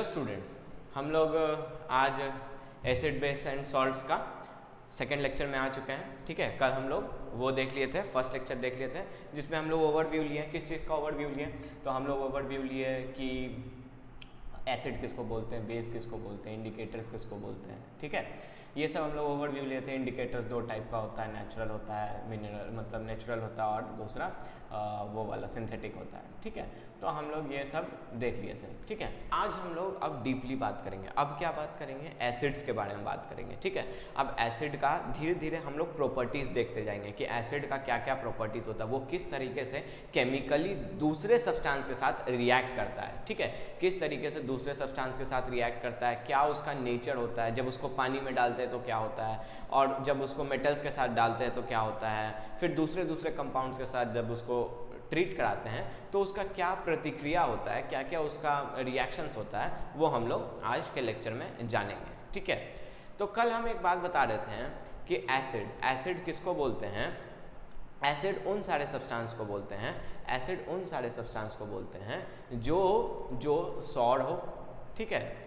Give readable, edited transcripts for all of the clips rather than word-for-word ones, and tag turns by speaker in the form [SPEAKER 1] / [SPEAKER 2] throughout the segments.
[SPEAKER 1] Hello students, हम लोग आज एसिड बेस एंड सॉल्ट्स का सेकेंड लेक्चर में आ चुके हैं। ठीक है, कल हम लोग वो देख लिए थे, फर्स्ट लेक्चर देख लिए थे जिसमें हम लोग ओवरव्यू लिए। किस चीज़ का ओवरव्यू लिए? तो हम लोग ओवरव्यू लिए कि एसिड किसको बोलते हैं, बेस किसको बोलते हैं, इंडिकेटर्स किसको बोलते हैं। ठीक है, ये सब हम लोग ओवरव्यू लिए थे। इंडिकेटर्स दो टाइप का होता है, नेचुरल होता है, मिनरल मतलब नेचुरल होता है, और दूसरा वो वाला सिंथेटिक होता है। ठीक है, तो हम लोग ये सब देख लिए थे। ठीक है, आज हम लोग अब डीपली बात करेंगे। अब क्या बात करेंगे? एसिड्स के बारे में बात करेंगे। ठीक है, अब एसिड का धीरे धीरे हम लोग प्रॉपर्टीज देखते जाएंगे कि एसिड का क्या क्या प्रॉपर्टीज होता है, वो किस तरीके से केमिकली दूसरे सब्सटेंस के साथ रिएक्ट करता है। ठीक है, किस तरीके से दूसरे सब्सटेंस के साथ रिएक्ट करता है, क्या उसका नेचर होता है, जब उसको पानी में डालते हैं तो क्या होता है, और जब उसको मेटल्स के साथ डालते हैं तो क्या होता है, फिर दूसरे दूसरे कंपाउंड्स के साथ जब उसको ट्रीट कराते हैं तो उसका क्या प्रतिक्रिया होता है, क्या क्या उसका रिएक्शंस होता है, वो हम लोग आज के लेक्चर में जानेंगे। ठीक है, तो कल हम एक बात बता रहे थे कि एसिड किसको बोलते हैं? एसिड उन सारे सब्सटेंस को बोलते हैं, एसिड उन सारे सब्सटेंस को बोलते हैं जो सॉर हो, ठीक है,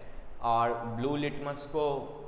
[SPEAKER 1] और ब्लू लिटमस को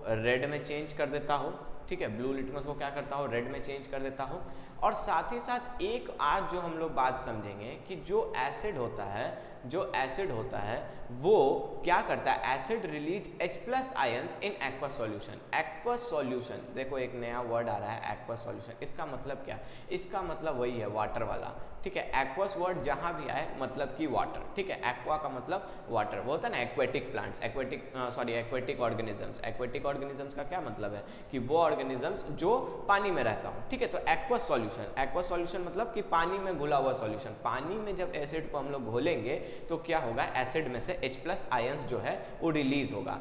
[SPEAKER 1] रेड में चेंज कर देता हो। ठीक है, ब्लू लिटमस को क्या करता हो? रेड में चेंज कर देता हो। और साथ ही साथ एक आज जो हम लोग बात समझेंगे कि जो एसिड होता है वो क्या करता है? Acid release H+ ions in aqueous solution. Aqueous solution, देखो एक नया वर्ड आ रहा है एक्वस सॉल्यूशन। इसका मतलब क्या? इसका मतलब वही है वाटर वाला। ठीक है, एक्वस वर्ड जहां भी आए मतलब कि वाटर। ठीक है, एक्वा का मतलब वाटर। वो होता है ना aquatic plants, aquatic organisms. Aquatic organisms का क्या मतलब है? कि वो ऑर्गेनिजम्स जो पानी में रहता हो। ठीक है, तो एक्वस सॉल्यूशन मतलब कि पानी में घुला हुआ सॉल्यूशन। पानी में जब एसिड को हम लोग घोलेंगे तो क्या होगा? एसिड में से H+ आयंस जो है वो रिलीज होगा।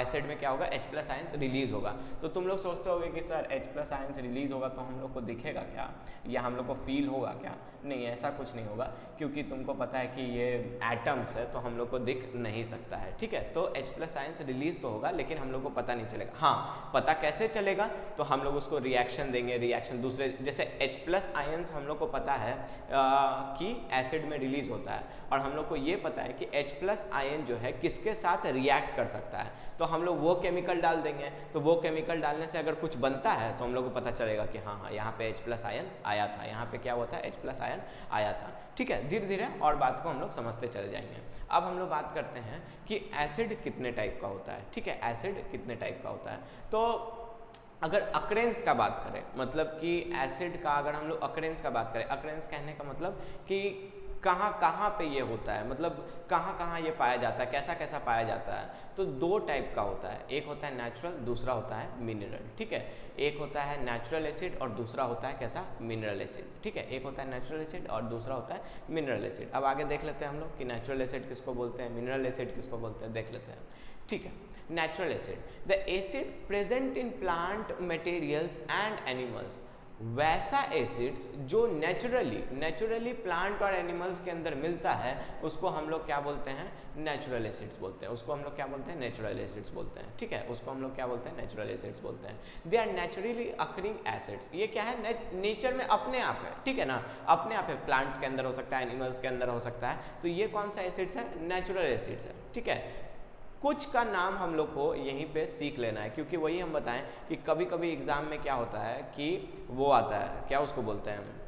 [SPEAKER 1] एसिड में क्या होगा? H+ आयंस रिलीज होगा। तो तुम लोग सोचते होगे कि सर H+ आयंस रिलीज होगा तो हम लोग को दिखेगा क्या, या हम लोग को फील होगा क्या? नहीं, ऐसा कुछ नहीं होगा, क्योंकि तुमको पता है कि ये एटम्स है तो हम लोग को दिख नहीं सकता है। ठीक है, तो H+ आयंस रिलीज तो होगा लेकिन हम लोग को पता नहीं चलेगा। हाँ, पता कैसे चलेगा? तो हम लोग उसको रिएक्शन देंगे, रिएक्शन दूसरे, जैसे H+ आयंस हम लोग को पता है कि एसिड में रिलीज होता है, और हम लोग को ये पता है कि H+ आयन जो है किसके साथ रिएक्ट कर सकता है, तो हम लोग वो केमिकल डाल देंगे। तो वो केमिकल डालने से अगर कुछ बनता है तो हम लोग को पता चलेगा कि हाँ यहाँ पे H+ आयन आया था, यहाँ पे क्या होता है? H+ आयन आया था। ठीक है, धीरे धीरे और बात को हम लोग समझते चले जाएंगे। अब हम लोग बात करते हैं कि एसिड कितने टाइप का होता है। ठीक है, एसिड कितने टाइप का होता है। तो अगर अकरेंस का बात करें, मतलब कि एसिड का अगर हम लोग अकरेंस का बात करें, अकरेंस कहने का मतलब कि कहाँ कहाँ पे ये होता है, मतलब कहाँ कहाँ ये पाया जाता है, कैसा कैसा पाया जाता है। तो दो टाइप का होता है, एक होता है नेचुरल, दूसरा होता है मिनरल। ठीक है, एक होता है नेचुरल एसिड और दूसरा होता है कैसा? Mineral acid. ठीक है, एक होता है नेचुरल एसिड और दूसरा होता है मिनरल एसिड। अब आगे देख लेते हैं हम लोग कि नेचुरल एसिड किसको बोलते हैं, मिनरल एसिड किसको बोलते हैं, देख लेते हैं। ठीक है, natural acid, the acid present in plant materials and animals. वैसा एसिड्स जो नेचुरली प्लांट और एनिमल्स के अंदर मिलता है उसको हम लोग क्या बोलते हैं? नेचुरल एसिड्स बोलते हैं। उसको हम लोग क्या बोलते हैं? नेचुरल एसिड्स बोलते हैं। ठीक है, उसको हम लोग क्या बोलते हैं? नेचुरल एसिड्स बोलते हैं। They are naturally occurring acids. ये क्या है? नेचर में अपने आप है। ठीक है ना, अपने आप है। प्लांट्स के अंदर हो सकता है, एनिमल्स के अंदर हो सकता है। तो ये कौन सा एसिड्स है? नेचुरल एसिड्स है। ठीक है, कुछ का नाम हम लोग को यहीं पे सीख लेना है, क्योंकि वही हम बताएं कि कभी कभी एग्जाम में क्या होता है कि वो आता है, क्या उसको बोलते हैं,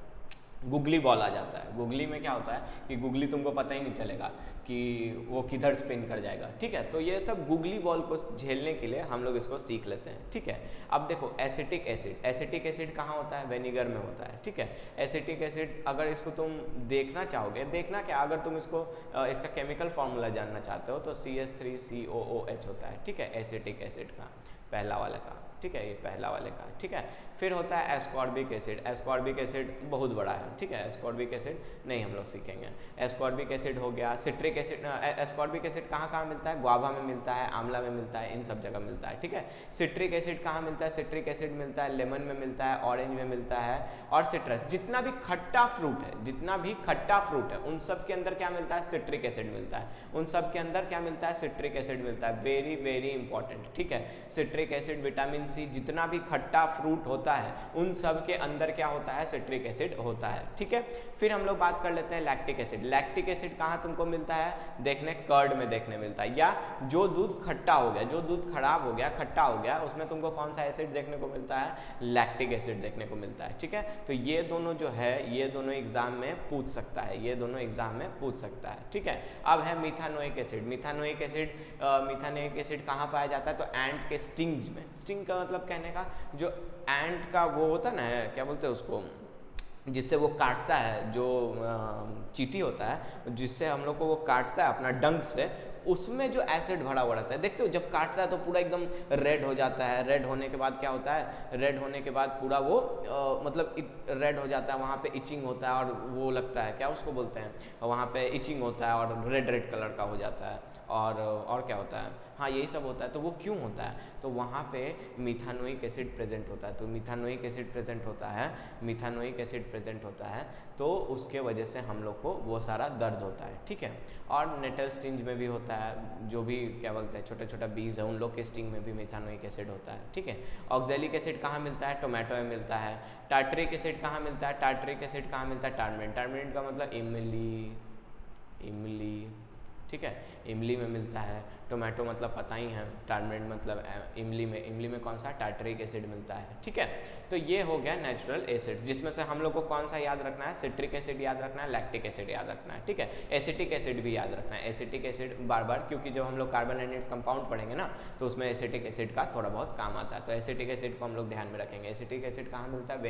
[SPEAKER 1] गुगली बॉल आ जाता है। गुगली में क्या होता है कि गुगली तुमको पता ही नहीं चलेगा कि वो किधर स्पिन कर जाएगा। ठीक है, तो ये सब गुगली बॉल को झेलने के लिए हम लोग इसको सीख लेते हैं। ठीक है, अब देखो एसिटिक एसिड कहाँ होता है? विनेगर में होता है। ठीक है, एसिटिक एसिड अगर इसको तुम देखना चाहोगे, देखना क्या, अगर तुम इसको इसका केमिकल फॉर्मूला जानना चाहते हो तो CH3COOH होता है। ठीक है, एसिटिक एसिड का पहला वाले का। ठीक है, ये पहला वाले का। ठीक है, फिर होता है एस्कॉर्बिक एसिड। एस्कॉर्बिक एसिड बहुत बड़ा है। ठीक है, एस्कॉर्बिक एसिड नहीं हम लोग सीखेंगे। एस्कॉर्बिक एसिड हो गया, सिट्रिक एसिड। एस्कॉर्बिक एसिड कहाँ कहाँ मिलता है? गुआवा में मिलता है, आंवला में मिलता है, इन सब जगह मिलता है। ठीक है, सिट्रिक एसिड कहाँ मिलता है? सिट्रिक एसिड मिलता है लेमन में मिलता है, ऑरेंज में मिलता है, और सिट्रस। जितना भी खट्टा फ्रूट है उन सब के अंदर क्या मिलता है? सिट्रिक एसिड मिलता है। उन सब के अंदर क्या मिलता है? सिट्रिक एसिड मिलता है। Very very important. ठीक है, सिट्रिक एसिड विटामिन सी, जितना भी खट्टा फ्रूट होता है उन सब के अंदर क्या होता है, सिट्रिक एसिड होता है। ठीक है, फिर हम लोग बात कर लेते हैं लैक्टिक एसिड। लैक्टिक एसिड कहाँ तुमको मिलता है, देखने कर्ड में देखने मिलता है, या जो दूध खट्टा हो गया, जो दूध खराब हो गया, खट्टा हो गया, उसमें तुमको कौन सा एसिड देखने को मिलता है, लैक्टिक एसिड देखने को मिलता है। ठीक है, तो ये दोनों जो है ये दोनों एग्जाम में पूछ सकता है, ये दोनों एग्जाम में पूछ सकता है। ठीक है, अब है मिथानोइक एसिड। मिथानोइक एसिड कहाँ पाया जाता है, तो एंट के स्टिंग्स में। स्टिंग का मतलब कहने का, जो एंट का वो होता है ना, क्या बोलते हैं उसको, जिससे वो काटता है, जो चींटी होता है जिससे हम लोग को वो काटता है अपना डंक से, उसमें जो एसिड भरा हुआ रहता है, देखते हो जब काटता है तो पूरा एकदम रेड हो जाता है। रेड होने के बाद क्या होता है, रेड होने के बाद पूरा वो मतलब रेड हो जाता है, वहाँ पे इचिंग होता है और वो लगता है, क्या उसको बोलते हैं, वहाँ पे इचिंग होता है और रेड रेड कलर का हो जाता है। और क्या होता है, हाँ यही सब होता है। तो वो क्यों होता है, तो वहाँ पे मिथानोइक एसिड प्रेजेंट होता है। तो मिथानोइक एसिड प्रेजेंट होता है, मिथानोइक एसिड प्रेजेंट होता है, तो उसके वजह से हम लोग को वो सारा दर्द होता है। ठीक है, और नेटल स्टिंज में भी होता है, जो भी क्या बोलते हैं छोटा छोटा बीज है उन लोग के स्टिंग में भी मिथानोइक एसिड होता है। ठीक है, ऑक्जेलिक एसिड कहाँ मिलता है, टोमेटो में मिलता है। टार्टरिक एसिड कहाँ मिलता है, टार्टरिक एसिड कहाँ मिलता है, टार्मेंट। टार्मेंट का मतलब इमली। ठीक है, इमली में मिलता है। टोमेटो मतलब पता ही है, टार्मेंट मतलब इमली में कौन सा, टार्टरिक एसिड मिलता है। ठीक है, तो ये हो गया नेचुरल एसिड, जिसमें से हम लोग को कौन सा याद रखना है, सिट्रिक एसिड याद रखना है, लैक्टिक एसिड याद रखना है। ठीक है, एसिटिक एसिड भी याद रखना है। एसिटिक एसिड बार बार, क्योंकि जब हम लोग कार्बन एंड इट्स कंपाउंड पढ़ेंगे ना, तो उसमें एसिटिक एसिड का थोड़ा बहुत काम आता है, तो एसिटिक एसिड को हम लोग ध्यान में रखेंगे। एसिटिक एसिड कहाँ मिलता है,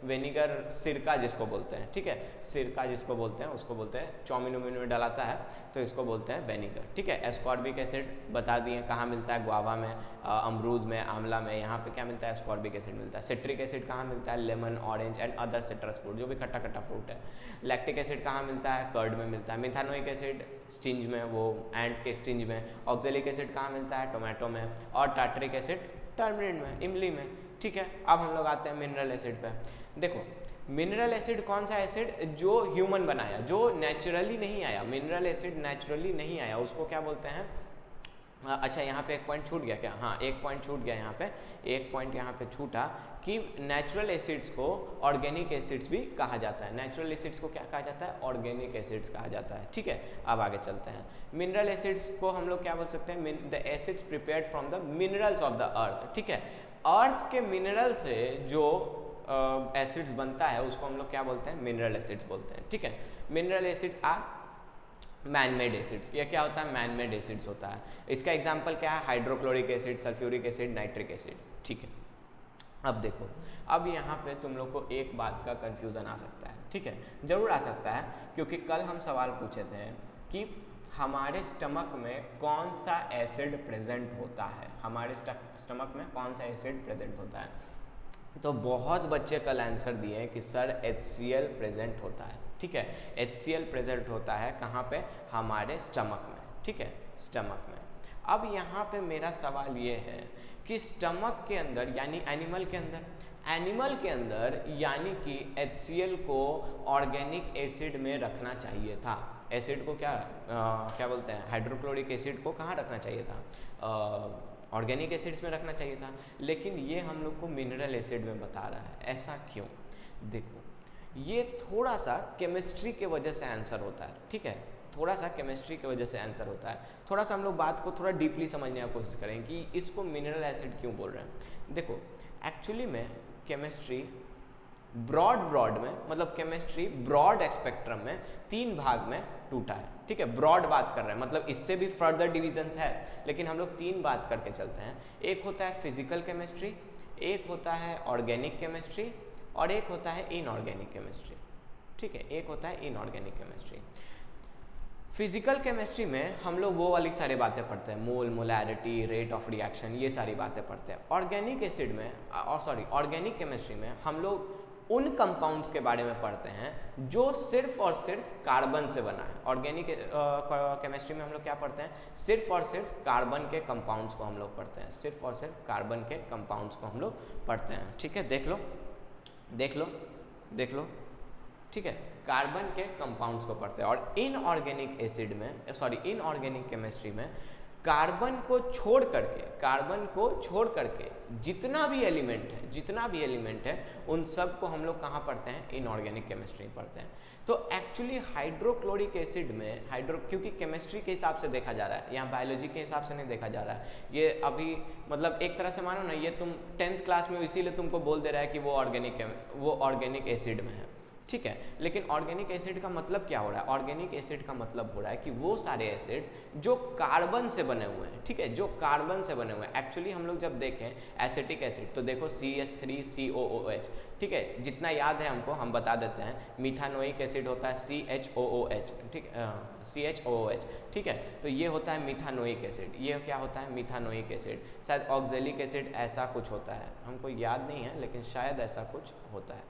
[SPEAKER 1] वेनिगर सिरका जिसको बोलते हैं। ठीक है, सिरका जिसको बोलते हैं उसको बोलते हैं, चाउमीन उमीन में डलाता है तो इसको बोलते हैं वेनिगर। ठीक है, एस्कॉर्बिक एसिड बता दिए कहाँ मिलता है, गुआवा में, अमरूद में, आंवला में, यहाँ पे क्या मिलता है, एस्कॉर्बिक एसिड मिलता है। सिट्रिक एसिड कहाँ मिलता है, lemon, orange and other citrus fruit, जो भी खट्टा खट्टा फ्रूट है। लैक्टिक एसिड कहाँ मिलता है, कर्ड में मिलता है। मिथानोइक एसिड स्टिंज में, वो एंट के स्टिंज में। ऑक्जेलिक एसिड कहाँ मिलता है, टोमेटो में। और टार्टरिक एसिड टर्मरिन में, इमली में। ठीक है, अब हम लोग आते हैं मिनरल एसिड पे। देखो मिनरल एसिड कौन सा एसिड, जो ह्यूमन बनाया, जो नेचुरली नहीं आया, मिनरल एसिड नेचुरली नहीं आया, उसको क्या बोलते हैं। अच्छा यहाँ पे एक पॉइंट छूट गया क्या, हाँ एक पॉइंट छूट गया, यहाँ पे एक पॉइंट यहाँ पे छूटा कि नेचुरल एसिड्स को ऑर्गेनिक एसिड्स भी कहा जाता है। नेचुरल एसिड्स को क्या कहा जाता है, ऑर्गेनिक एसिड्स कहा जाता है। ठीक है, अब आगे चलते हैं। मिनरल एसिड्स को हम लोग क्या बोल सकते हैं, the acids prepared from the minerals of the earth. ठीक है, अर्थ के मिनरल से जो एसिड्स बनता है उसको हम लोग क्या बोलते हैं, मिनरल एसिड्स बोलते हैं। ठीक है, mineral acids are man made acids. ये क्या होता है, मैन मेड एसिड्स होता है। इसका एग्जांपल क्या है, hydrochloric acid, sulphuric acid, nitric acid. ठीक है, अब देखो, अब यहाँ पे तुम लोग को एक बात का कंफ्यूजन आ सकता है। ठीक है, जरूर आ सकता है, क्योंकि कल हम सवाल पूछे थे कि हमारे स्टमक में कौन सा एसिड प्रेजेंट होता है, हमारे स्टमक में कौन सा एसिड प्रेजेंट होता है। तो बहुत बच्चे कल आंसर दिए हैं कि सर HCl प्रेजेंट होता है। ठीक है, HCl प्रेजेंट होता है कहाँ पे, हमारे स्टमक में। ठीक है, स्टमक में। अब यहाँ पे मेरा सवाल ये है कि स्टमक के अंदर यानी एनिमल के अंदर यानी कि HCl को ऑर्गेनिक एसिड में रखना चाहिए था। एसिड को क्या बोलते हैं, हाइड्रोक्लोरिक एसिड को कहाँ रखना चाहिए था, ऑर्गेनिक एसिड्स में रखना चाहिए था, लेकिन ये हम लोग को मिनरल एसिड में बता रहा है। ऐसा क्यों, देखो ये थोड़ा सा केमिस्ट्री के वजह से आंसर होता है। ठीक है, थोड़ा सा केमिस्ट्री की वजह से आंसर होता है। थोड़ा सा हम लोग बात को थोड़ा डीपली समझने की कोशिश करें कि इसको मिनरल एसिड क्यों बोल रहे हैं। देखो एक्चुअली में केमिस्ट्री ब्रॉड में, मतलब केमिस्ट्री ब्रॉड स्पेक्ट्रम में 3 भाग में टूटा है। ठीक है, ब्रॉड बात कर रहे हैं, मतलब इससे भी फर्दर डिविजन्स है, लेकिन हम लोग 3 बात करके चलते हैं। एक होता है फिजिकल केमिस्ट्री, एक होता है ऑर्गेनिक केमिस्ट्री, और एक होता है इनऑर्गेनिक केमिस्ट्री। ठीक है, एक होता है इनऑर्गेनिक केमिस्ट्री। फिजिकल केमिस्ट्री में हम लोग वो वाली सारी बातें पढ़ते हैं, मोल, मोलैरिटी, रेट ऑफ रिएक्शन, ये सारी बातें पढ़ते हैं। ऑर्गेनिक एसिड में ऑर्गेनिक केमिस्ट्री में हम लोग उन कंपाउंड्स के बारे में पढ़ते हैं जो सिर्फ और सिर्फ कार्बन से बना है। ऑर्गेनिक केमिस्ट्री में हम लोग क्या पढ़ते हैं, सिर्फ और सिर्फ कार्बन के कंपाउंड्स को हम लोग पढ़ते हैं, सिर्फ और सिर्फ कार्बन के कंपाउंड्स को हम लोग पढ़ते हैं। ठीक है, देख लो। ठीक है, कार्बन के कंपाउंड्स को पढ़ते हैं। और इनऑर्गेनिक केमिस्ट्री में कार्बन को छोड़ करके जितना भी एलिमेंट है उन सब को हम लोग कहाँ पढ़ते हैं, इनऑर्गेनिक केमिस्ट्री पढ़ते हैं। तो एक्चुअली हाइड्रोक्लोरिक एसिड में क्योंकि केमिस्ट्री के हिसाब से देखा जा रहा है, यहाँ बायोलॉजी के हिसाब से नहीं देखा जा रहा है, ये अभी मतलब एक तरह से मानो ना, ये तुम 10th क्लास में इसीलिए तुमको बोल दे रहा है कि वो ऑर्गेनिक एसिड में है, ठीक है। लेकिन ऑर्गेनिक एसिड का मतलब क्या हो रहा है, ऑर्गेनिक एसिड का मतलब हो रहा है कि वो सारे एसिड्स जो कार्बन से बने हुए हैं, ठीक है, जो कार्बन से बने हुए हैं। एक्चुअली हम लोग जब देखें एसिटिक एसिड तो देखो CH3COOH, ठीक है, जितना याद है हमको हम बता देते हैं। मिथानोइक एसिड होता है CHOOH, ठीक CHOOH, ठीक है, तो ये होता है मिथानोइक एसिड। ये क्या होता है, मिथानोइक एसिड। शायद ऑक्जेलिक एसिड ऐसा कुछ होता है, हमको याद नहीं है लेकिन शायद ऐसा कुछ होता है।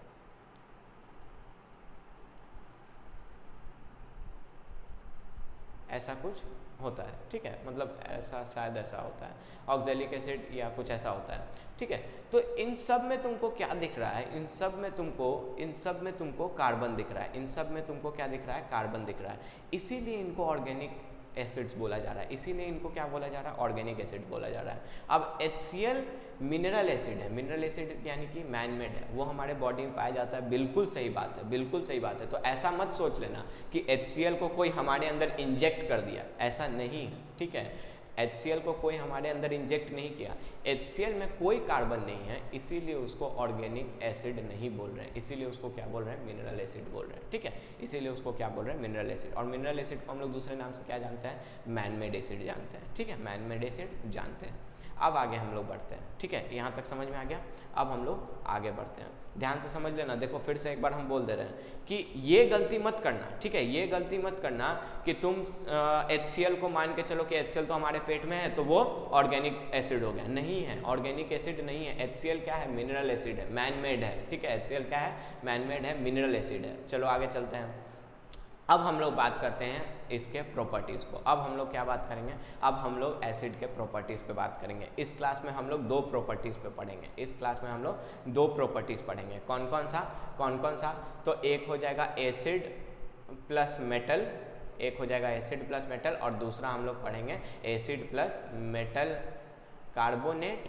[SPEAKER 1] ऐसा कुछ होता है, ठीक है, मतलब ऐसा शायद ऐसा होता है, ऑक्जेलिक एसिड या कुछ ऐसा होता है, ठीक है। तो इन सब में तुमको क्या दिख रहा है, इन सब में तुमको कार्बन दिख रहा है, इन सब में तुमको क्या दिख रहा है, कार्बन दिख रहा है। इसीलिए इनको ऑर्गेनिक एसिड्स बोला जा रहा है, इसीलिए इनको क्या बोला जा रहा है, ऑर्गेनिक एसिड बोला जा रहा है। अब HCl मिनरल एसिड है, मिनरल एसिड यानी कि मैन मेड है, वो हमारे बॉडी में पाया जाता है, बिल्कुल सही बात है, बिल्कुल सही बात है। तो ऐसा मत सोच लेना कि HCl को कोई हमारे अंदर इंजेक्ट कर दिया, ऐसा नहीं है, ठीक है। HCl को कोई हमारे अंदर इंजेक्ट नहीं किया, HCl में कोई कार्बन नहीं है, इसीलिए उसको ऑर्गेनिक एसिड नहीं बोल रहे हैं, इसीलिए उसको क्या बोल रहे हैं, मिनरल एसिड बोल रहे हैं, ठीक है। इसीलिए उसको क्या बोल रहे हैं, मिनरल एसिड। और मिनरल एसिड को हम लोग दूसरे नाम से क्या जानते हैं, मैन मेड एसिड जानते हैं, ठीक है, मैन मेड एसिड जानते हैं। अब आगे हम लोग बढ़ते हैं, ठीक है, यहाँ तक समझ में आ गया। अब हम लोग आगे बढ़ते हैं, ध्यान से समझ लेना। देखो फिर से एक बार हम बोल दे रहे हैं कि ये गलती मत करना, ठीक है, ये गलती मत करना कि तुम HCl को मान के चलो कि HCl तो हमारे पेट में है तो वो ऑर्गेनिक एसिड हो गया। नहीं है, ऑर्गेनिक एसिड नहीं है। HCl क्या है, मिनरल एसिड है, मैन मेड है, ठीक है। HCl क्या है, मैन मेड है, मिनरल एसिड है। चलो आगे चलते हैं। अब हम लोग बात करते हैं इसके प्रॉपर्टीज़ को। अब हम लोग क्या बात करेंगे, अब हम लोग एसिड के प्रॉपर्टीज़ पे बात करेंगे। इस क्लास में हम लोग 2 प्रॉपर्टीज़ पे पढ़ेंगे, इस क्लास में हम लोग 2 प्रॉपर्टीज़ पढ़ेंगे। कौन कौन सा, तो एक हो जाएगा एसिड प्लस मेटल, एक हो जाएगा एसिड प्लस मेटल, और दूसरा हम लोग पढ़ेंगे एसिड प्लस मेटल कार्बोनेट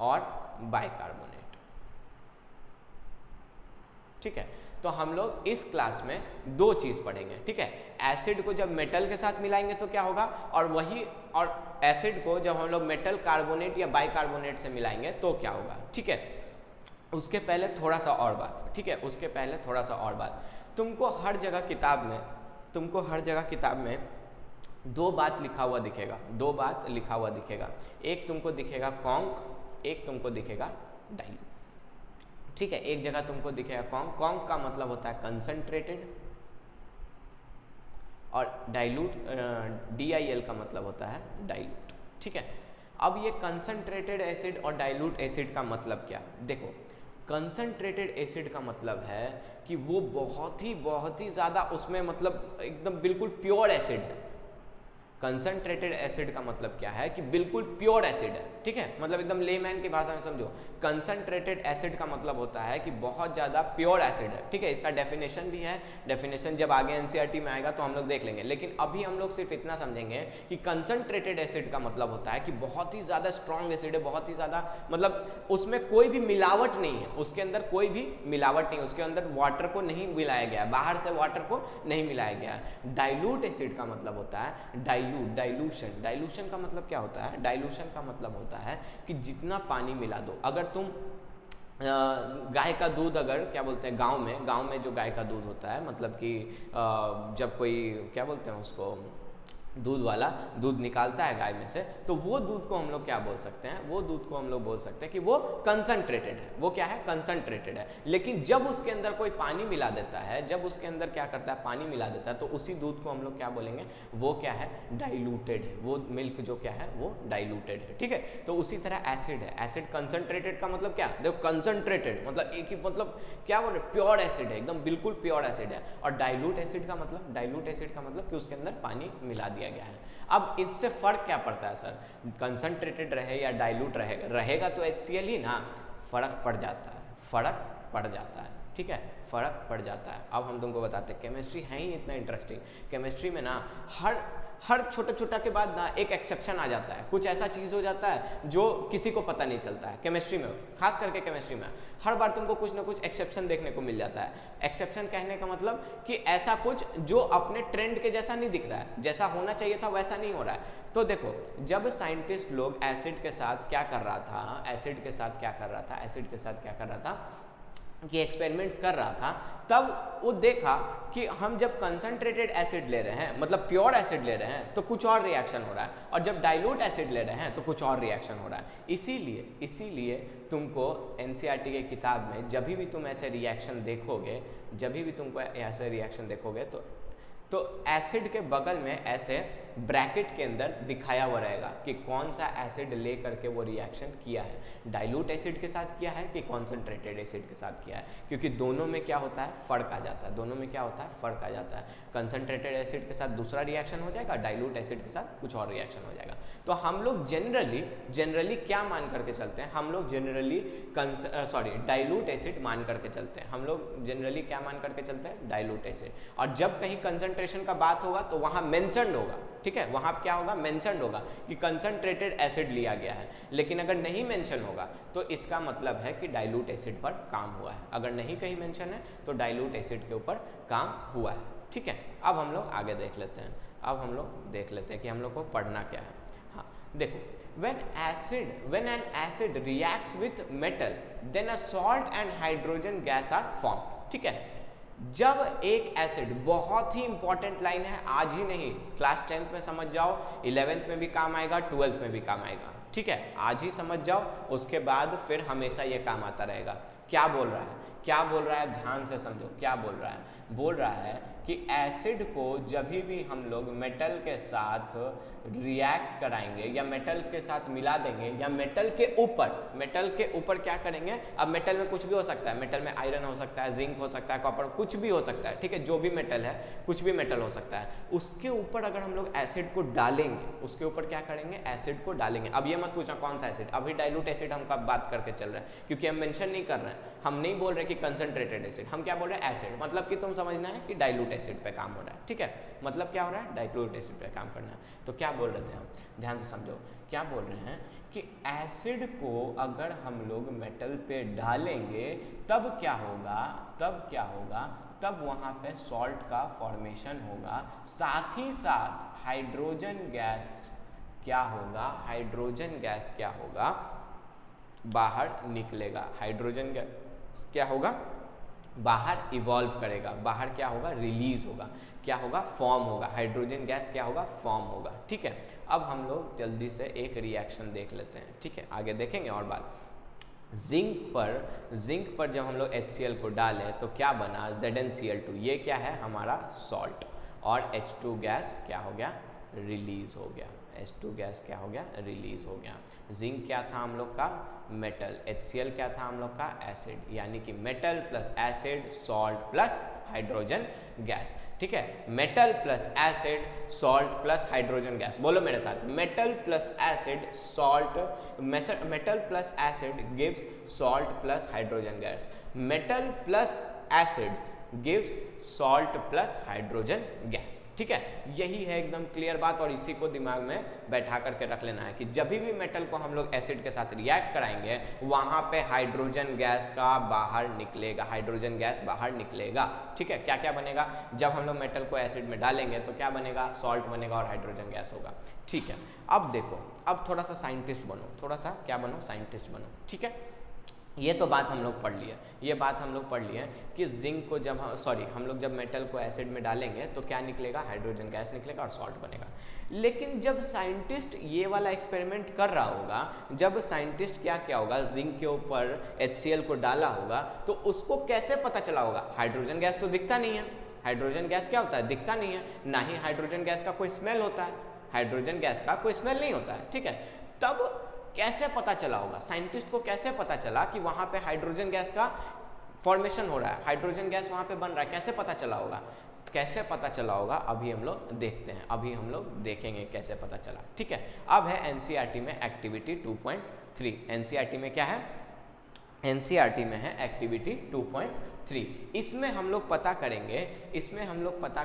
[SPEAKER 1] और बाइकार्बोनेट, ठीक है। तो हम लोग इस क्लास में 2 चीज़ पढ़ेंगे, ठीक है। एसिड को जब मेटल के साथ मिलाएंगे तो क्या होगा, और एसिड को जब हम लोग मेटल कार्बोनेट या बाइकार्बोनेट से मिलाएंगे तो क्या होगा, ठीक है। उसके पहले थोड़ा सा और बात, ठीक है, उसके पहले थोड़ा सा और बात। तुमको हर जगह किताब में 2 बात लिखा हुआ दिखेगा, 2 बात लिखा हुआ दिखेगा। एक तुमको दिखेगा कॉन्क, एक तुमको दिखेगा डाइल्यूट, ठीक है। एक जगह तुमको दिखेगा कॉन्क का मतलब होता है कंसंट्रेटेड, और डाइल्यूट DIL का मतलब होता है डाइल्यूट, ठीक है। अब ये कंसंट्रेटेड एसिड और डाइल्यूट एसिड का मतलब क्या, देखो कंसंट्रेटेड एसिड का मतलब है कि वो बहुत ही ज़्यादा उसमें मतलब एकदम बिल्कुल प्योर एसिड है। कंसंट्रेटेड एसिड का मतलब क्या है कि बिल्कुल प्योर एसिड है, ठीक है, मतलब एकदम लेमैन की भाषा में समझो। कंसंट्रेटेड एसिड का मतलब होता है कि बहुत ज़्यादा प्योर एसिड है, ठीक है। इसका डेफिनेशन भी है, डेफिनेशन जब आगे NCERT में आएगा तो हम लोग देख लेंगे, लेकिन अभी हम लोग सिर्फ इतना समझेंगे कि कंसंट्रेटेड एसिड का मतलब होता है कि बहुत ही ज़्यादा स्ट्रॉन्ग एसिड है, बहुत ही ज़्यादा मतलब उसमें कोई भी मिलावट नहीं है, उसके अंदर कोई भी मिलावट नहीं, उसके अंदर वाटर को नहीं मिलाया गया, बाहर से वाटर को नहीं मिलाया गया। डाइल्यूट एसिड का मतलब होता है डाइल्यूशन का मतलब क्या होता है, डाइल्यूशन का मतलब होता है कि जितना पानी मिला दो। अगर तुम गाय का दूध, अगर क्या बोलते हैं गांव में जो गाय का दूध होता है, मतलब कि जब कोई क्या बोलते हैं उसको दूध वाला दूध निकालता है गाय में से, तो वो दूध को हम लोग क्या बोल सकते हैं, वो दूध को हम लोग बोल सकते हैं कि वो कंसंट्रेटेड है, वो क्या है, कंसंट्रेटेड है। लेकिन जब उसके अंदर कोई पानी मिला देता है, जब उसके अंदर क्या करता है, पानी मिला देता है, तो उसी दूध को हम लोग क्या बोलेंगे, वो क्या है, डाइल्यूटेड है, वो मिल्क जो क्या है वो डाइल्यूटेड है, ठीक है। तो उसी तरह एसिड है, एसिड कंसंट्रेटेड का मतलब क्या, देखो कंसंट्रेटेड मतलब एक ही मतलब क्या बोल रहे, प्योर एसिड है, एकदम बिल्कुल प्योर एसिड है। और डाइल्यूट एसिड का मतलब कि उसके अंदर पानी मिला दिया गया है। अब इससे फर्क क्या पड़ता है सर, कंसंट्रेटेड रहे या डाइल्यूट रहेगा तो HCl ही ना, फर्क पड़ जाता है, ठीक है, फर्क पड़ जाता है। अब हम तुमको बताते हैं, केमिस्ट्री है ही इतना इंटरेस्टिंग, केमिस्ट्री में ना हर छोटा छोटा के बाद ना एक एक्सेप्शन आ जाता है, कुछ ऐसा चीज़ हो जाता है जो किसी को पता नहीं चलता है। केमिस्ट्री में, खास करके केमिस्ट्री में हर बार तुमको कुछ ना कुछ एक्सेप्शन देखने को मिल जाता है। एक्सेप्शन कहने का मतलब कि ऐसा कुछ जो अपने ट्रेंड के जैसा नहीं दिख रहा है, जैसा होना चाहिए था वैसा नहीं हो रहा है। तो देखो, जब साइंटिस्ट लोग एसिड के साथ क्या कर रहा था, एसिड के साथ क्या कर रहा था कि एक्सपेरिमेंट्स कर रहा था, तब वो देखा कि हम जब कंसंट्रेटेड एसिड ले रहे हैं, मतलब प्योर एसिड ले रहे हैं, तो कुछ और रिएक्शन हो रहा है, और जब डाइल्यूट एसिड ले रहे हैं तो कुछ और रिएक्शन हो रहा है। इसीलिए तुमको एनसीईआरटी के किताब में जब भी तुम ऐसे रिएक्शन देखोगे, तो एसिड के बगल में ऐसे ब्रैकेट के अंदर दिखाया हुआ रहेगा कि कौन सा एसिड ले करके वो रिएक्शन किया है, डाइल्यूट एसिड के साथ किया है कि कॉन्सेंट्रेटेड एसिड के साथ किया है, क्योंकि दोनों में क्या होता है, फर्क आ जाता है। कंसंट्रेटेड एसिड के साथ दूसरा रिएक्शन हो जाएगा, डाइल्यूट एसिड के साथ कुछ और रिएक्शन हो जाएगा। तो हम लोग जनरली क्या मान करके चलते हैं, हम लोग जनरली डाइल्यूट एसिड मान करके चलते हैं, डाइल्यूट एसिड। और जब कहीं कंसंट्रेशन का बात होगा तो वहाँ मेंशन्ड होगा, ठीक है, वहाँ क्या होगा, मेंशन्ड होगा कि कंसंट्रेटेड एसिड लिया गया है। लेकिन अगर नहीं मेंशन होगा तो इसका मतलब है कि डाइल्यूट एसिड पर काम हुआ है। अगर नहीं कहीं मेंशन है तो डाइल्यूट एसिड के ऊपर काम हुआ है, ठीक है। अब हम लोग आगे देख लेते हैं कि हम लोग को पढ़ना क्या है। हाँ देखो, when an acid reacts with metal then a salt and hydrogen gas are formed, ठीक है। जब एक एसिड, बहुत ही इंपॉर्टेंट लाइन है, आज ही नहीं, क्लास 10th में समझ जाओ, 11th में भी काम आएगा, 12th में भी काम आएगा, ठीक है, आज ही समझ जाओ, उसके बाद फिर हमेशा ये काम आता रहेगा। क्या बोल रहा है, ध्यान से समझो, क्या बोल रहा है कि एसिड को जब भी हम लोग मेटल के साथ रिएक्ट कराएंगे या मेटल के साथ मिला देंगे या मेटल के ऊपर क्या करेंगे, अब मेटल में कुछ भी हो सकता है, मेटल में आयरन हो सकता है, जिंक हो सकता है, कॉपर, कुछ भी हो सकता है, ठीक है, जो भी मेटल है, कुछ भी मेटल हो सकता है, उसके ऊपर अगर हम लोग एसिड को डालेंगे, उसके ऊपर क्या करेंगे, एसिड को डालेंगे। अब ये मत पूछना कौन सा एसिड, अभी डाइल्यूट एसिड हम कब बात करके चल रहे हैं, क्योंकि हम मेंशन नहीं कर रहे हैं, हम नहीं बोल रहे कि कंसंट्रेटेड एसिड, हम क्या बोल रहे हैं, एसिड, मतलब कि तुम समझना है कि डाइल्यूट एसिड पे काम हो रहा है, ठीक है, मतलब क्या हो रहा है, डाइल्यूट एसिड पे काम करना है। तो क्या बोल रहे थे हम, ध्यान से समझो, क्या बोल रहे हैं कि एसिड को अगर हम लोग मेटल पे डालेंगे तब क्या होगा, तब वहाँ पे सॉल्ट का फॉर्मेशन होगा, साथ ही साथ हाइड्रोजन गैस क्या होगा, बाहर निकलेगा, हाइड्रोजन गैस क्या होगा, बाहर इवॉल्व करेगा, बाहर क्या होगा, रिलीज होगा, क्या होगा, फॉर्म होगा, हाइड्रोजन गैस क्या होगा, फॉर्म होगा, ठीक है। अब हम लोग जल्दी से एक रिएक्शन देख लेते हैं, ठीक है, आगे देखेंगे और बात। जिंक पर जब हम लोग HCl को डालें तो क्या बना, ZnCl2, ये क्या है, हमारा सॉल्ट, और H2 गैस क्या हो गया, रिलीज हो गया, H2 गैस क्या हो गया, रिलीज हो गया। जिंक क्या था हम लोग का, मेटल, HCl क्या था हम लोग का, एसिड, यानी कि metal plus acid, salt plus hydrogen gas, ठीक है, metal plus acid, salt plus hydrogen gas, बोलो मेरे साथ, metal plus acid, metal plus acid gives salt plus hydrogen gas, metal plus acid gives salt plus hydrogen gas, ठीक है। यही है एकदम क्लियर बात, और इसी को दिमाग में बैठा करके रख लेना है कि जब भी मेटल को हम लोग एसिड के साथ रिएक्ट कराएंगे वहां पे हाइड्रोजन गैस बाहर निकलेगा, ठीक है। क्या क्या बनेगा, जब हम लोग मेटल को एसिड में डालेंगे तो क्या बनेगा, सॉल्ट बनेगा और हाइड्रोजन गैस होगा, ठीक है। अब देखो, अब थोड़ा सा साइंटिस्ट बनो, साइंटिस्ट बनो, ठीक है। ये तो बात हम लोग पढ़ लिए, कि जिंक को जब हम लोग जब मेटल को एसिड में डालेंगे तो क्या निकलेगा, हाइड्रोजन गैस निकलेगा और सॉल्ट बनेगा। लेकिन जब साइंटिस्ट ये वाला एक्सपेरिमेंट कर रहा होगा, जब साइंटिस्ट क्या होगा, जिंक के ऊपर HCl को डाला होगा, तो उसको कैसे पता चला होगा, हाइड्रोजन गैस तो दिखता नहीं है, हाइड्रोजन गैस क्या होता है, दिखता नहीं है, ना ही हाइड्रोजन गैस का कोई स्मेल होता है, हाइड्रोजन गैस का कोई स्मेल नहीं होता है, ठीक है। तब कैसे पता चला होगा, साइंटिस्ट को कैसे पता चला कि वहां पे हाइड्रोजन गैस का फॉर्मेशन हो रहा है, हाइड्रोजन गैस वहां पे बन रहा है, कैसे पता चला होगा, अभी हम लोग देखते हैं, अभी हम लोग देखेंगे कैसे पता चला, ठीक है। अब है एनसीईआरटी में एक्टिविटी 2.3, एनसीईआरटी में क्या है, एनसीईआरटी में है एक्टिविटी 2.3। 3। इसमें हम लोग पता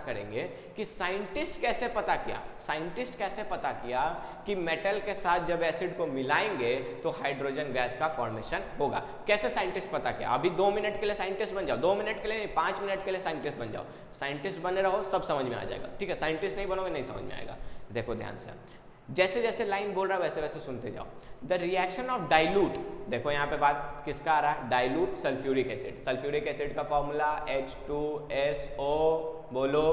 [SPEAKER 1] करेंगे कि साइंटिस्ट कैसे पता किया कि मेटल के साथ जब एसिड को मिलाएंगे तो हाइड्रोजन गैस का फॉर्मेशन होगा। कैसे साइंटिस्ट पता किया? अभी 2 मिनट के लिए साइंटिस्ट बन जाओ, 2 मिनट के लिए नहीं, 5 मिनट के लिए साइंटिस्ट बन जाओ, साइंटिस्ट बने रहो, सब समझ में आ जाएगा, ठीक है। साइंटिस्ट नहीं बनोगे, नहीं समझ में आएगा। देखो ध्यान से, जैसे जैसे लाइन बोल रहा है वैसे वैसे सुनते जाओ। द रिएक्शन ऑफ डाइल्यूट, देखो यहाँ पे बात किसका आ रहा है? Dilute sulphuric acid. Sulphuric acid का फॉर्मूला H2SO बोलो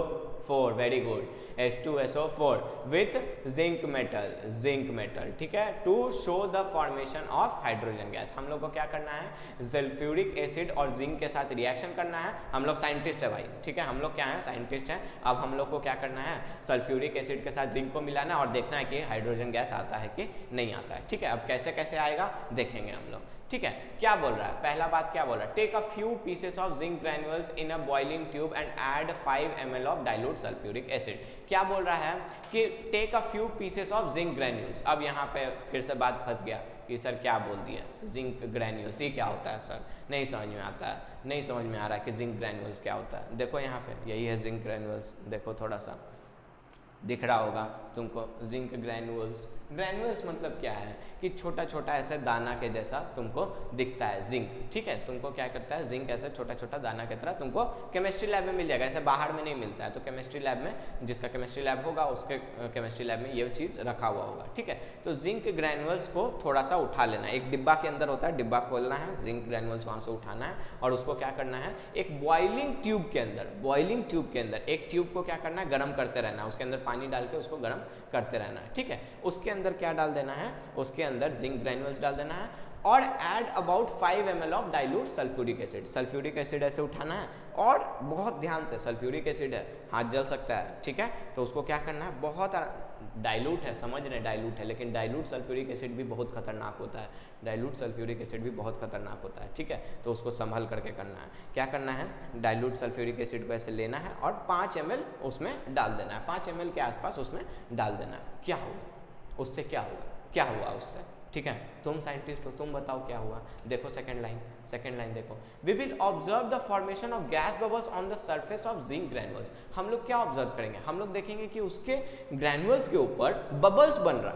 [SPEAKER 1] 4, very good, H2SO4 with zinc metal, ठीक है, to show the formation of hydrogen gas. हम लोग को क्या करना है? सल्फ्यूरिक एसिड और जिंक के साथ रिएक्शन करना है। हम लोग साइंटिस्ट है भाई, ठीक है, हम लोग क्या है? साइंटिस्ट है। अब हम लोग को क्या करना है? सल्फ्यूरिक एसिड के साथ जिंक को मिलाना है और देखना है कि हाइड्रोजन गैस आता है कि नहीं आता है, ठीक है। अब कैसे कैसे आएगा देखेंगे हम लोग, ठीक है। क्या बोल रहा है? पहला बात क्या बोल रहा है? Take a few pieces of zinc granules in a boiling tube and add 5 ml of dilute sulphuric acid. क्या बोल रहा है कि take a few pieces of zinc granules. अब यहाँ पे फिर से बात फंस गया कि सर क्या बोल दिया? जिंक ग्रैन्युल्स, ये क्या होता है सर? नहीं समझ में आता है, नहीं समझ में आ रहा है कि जिंक ग्रैन्युल्स क्या होता है। देखो यहाँ पे यही है जिंक ग्रैन्युल्स, देखो थोड़ा सा दिख रहा होगा तुमको, जिंक ग्रैन्युल्स। ग्रैन्युल्स मतलब क्या है कि छोटा छोटा ऐसे दाना के जैसा तुमको दिखता है जिंक, ठीक है। तुमको क्या करता है? जिंक ऐसे छोटा छोटा दाना की तरह तुमको केमिस्ट्री लैब में मिल जाएगा, ऐसे बाहर में नहीं मिलता है। तो केमिस्ट्री लैब में, जिसका केमिस्ट्री लैब होगा उसके केमिस्ट्री लैब में ये चीज़ रखा हुआ होगा, ठीक है। तो जिंक ग्रैन्युल्स को थोड़ा सा उठा लेना है, एक डिब्बा के अंदर होता है, डिब्बा खोलना है, जिंक ग्रैन्युल्स वहाँ से उठाना है और उसको क्या करना है? एक बॉइलिंग ट्यूब के अंदर एक ट्यूब को क्या करना है? गर्म करते रहना है, उसके अंदर पानी डाल के उसको गर्म करते रहना है, ठीक है। उसके अंदर क्या डाल देना है? उसके अंदर जिंक ग्रैन्युल्स डाल देना है और add about 5 ml of dilute sulphuric acid. Sulphuric acid ऐसे उठाना है और बहुत ध्यान से, सल्फ्यूरिक एसिड है, हाथ जल सकता है, ठीक है। तो उसको क्या करना है? बहुत डाइल्यूट है, समझ रहे, डाइल्यूट है, लेकिन डाइल्यूट सल्फ्यूरिक एसिड भी बहुत खतरनाक होता है, डाइल्यूट सल्फ्यूरिक एसिड भी बहुत खतरनाक होता है, ठीक है। तो उसको संभल करके करना है। क्या करना है? डाइल्यूट सल्फ्यूरिक एसिड को ऐसे लेना है और 5 ml उसमें डाल देना है, 5 ml के आसपास उसमें डाल देना है। क्या होगा उससे? क्या हुआ उससे, ठीक है। तुम साइंटिस्ट हो, तुम बताओ क्या हुआ। देखो सेकंड लाइन देखो, we will observe the formation of gas bubbles on the surface of zinc granules. हम लोग क्या ऑब्जर्व करेंगे? हम लोग देखेंगे कि उसके ग्रैन्युल्स के ऊपर बबल्स बन रहा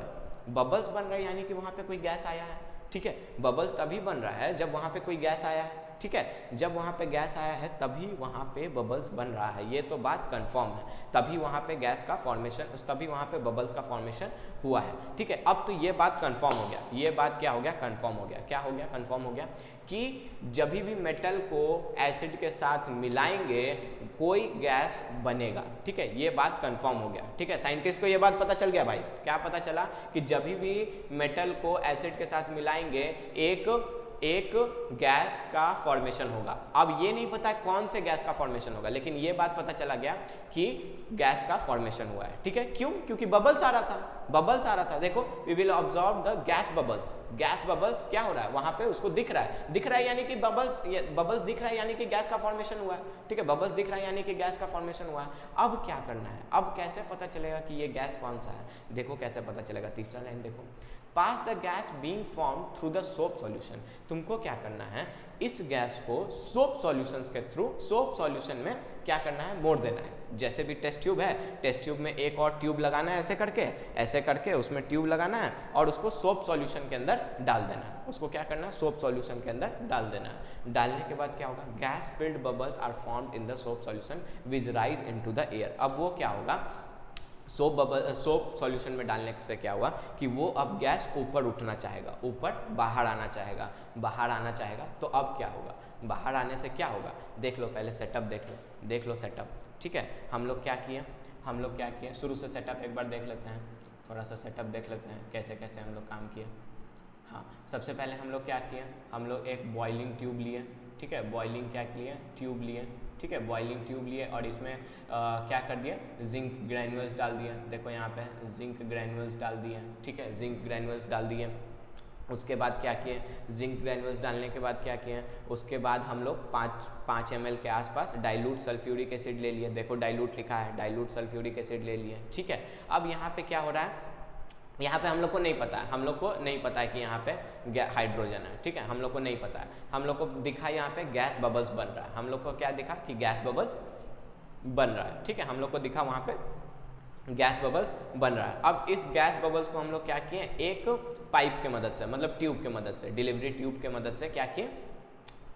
[SPEAKER 1] है, यानी कि वहां पे कोई गैस आया है, ठीक है। बबल्स तभी बन रहा है जब वहां पे कोई गैस आया है, ठीक है। जब वहाँ पे गैस आया है तभी वहाँ पे बबल्स बन रहा है, ये तो बात कंफर्म है। तभी वहाँ पे गैस का फॉर्मेशन, तभी वहाँ पे बबल्स का फॉर्मेशन हुआ है, ठीक है। अब तो ये बात कंफर्म हो गया, ये बात क्या हो गया? कंफर्म हो गया। क्या हो गया? कंफर्म हो गया कि जब भी मेटल को एसिड के साथ मिलाएंगे कोई गैस बनेगा, ठीक है। ये बात कंफर्म हो गया, ठीक है। साइंटिस्ट को ये बात पता चल गया भाई। क्या पता चला? कि जब भी मेटल को एसिड के साथ मिलाएंगे एक गैस का फॉर्मेशन होगा। अब ये नहीं पता कौन से गैस का फॉर्मेशन होगा, लेकिन ये बात पता चला गया कि गैस का फॉर्मेशन हुआ है, ठीक है। क्यों? क्योंकि बबल्स आ रहा था। देखो, we will observe the gas bubbles क्या हो रहा है? वहां पे उसको दिख रहा है, यानी कि बबल्स दिख रहा है, यानी कि गैस का फॉर्मेशन हुआ है, ठीक है। बबल्स दिख रहा है यानी कि गैस का फॉर्मेशन हुआ है। अब क्या करना है? अब कैसे पता चलेगा कि ये गैस कौन सा है? देखो कैसे पता चलेगा, तीसरा लाइन देखो, pass the gas being form through the soap solution. तुमको क्या करना है? इस गैस को सोप सॉल्यूशंस के थ्रू, सोप सॉल्यूशन में क्या करना है? मोड़ देना है। जैसे भी टेस्ट ट्यूब है, टेस्ट ट्यूब में एक और ट्यूब लगाना है, ऐसे करके उसमें ट्यूब लगाना है और उसको सोप सॉल्यूशन के अंदर डाल देना है। उसको क्या करना है? सोप सॉल्यूशन के अंदर डाल देना है। डालने के बाद क्या होगा? Gas filled bubbles are formed in the soap solution which rise into the air. अब वो क्या होगा? सोप सॉल्यूशन में डालने से क्या हुआ कि वो अब गैस ऊपर उठना चाहेगा, ऊपर बाहर आना चाहेगा। तो अब क्या होगा? बाहर आने से क्या होगा? देख लो, पहले सेटअप देख लो सेटअप, ठीक है। हम लोग क्या किए? शुरू से सेटअप एक बार देख लेते हैं, थोड़ा सा सेटअप देख लेते हैं कैसे कैसे हम लोग काम किए। हाँ, सबसे पहले हम लोग क्या किए? हम लोग एक बॉइलिंग ट्यूब लिए, ठीक है। बॉइलिंग ट्यूब लिए, ठीक है। बॉइलिंग ट्यूब लिए और इसमें क्या कर दिया? जिंक ग्रैन्युल्स डाल दिए। देखो यहाँ पे जिंक ग्रैन्युल्स डाल दिए, ठीक है। जिंक ग्रैन्युल्स डाल दिए। उसके बाद क्या किए? जिंक ग्रैन्युल्स डालने के बाद क्या किए? उसके बाद हम लोग 5 ml के आसपास डाइल्यूट सल्फ्यूरिक एसिड ले लिए। देखो डाइल्यूट लिखा है, डाइल्यूट सल्फ्यूरिक एसिड ले लिए, ठीक है। अब यहाँ पे क्या हो रहा है? यहाँ पे हम लोग को नहीं पता है, हम लोग को नहीं पता है कि यहाँ पे हाइड्रोजन है, ठीक है, हम लोग को नहीं पता है। हम लोग को दिखा यहाँ पे गैस बबल्स बन रहा है, हम लोग को क्या दिखा कि गैस बबल्स बन रहा है, ठीक है, हम लोग को दिखा वहाँ पे गैस बबल्स बन रहा है। अब इस गैस बबल्स को हम लोग क्या किए, एक पाइप के मदद से, मतलब ट्यूब के मदद से, डिलीवरी ट्यूब के मदद से क्या किए,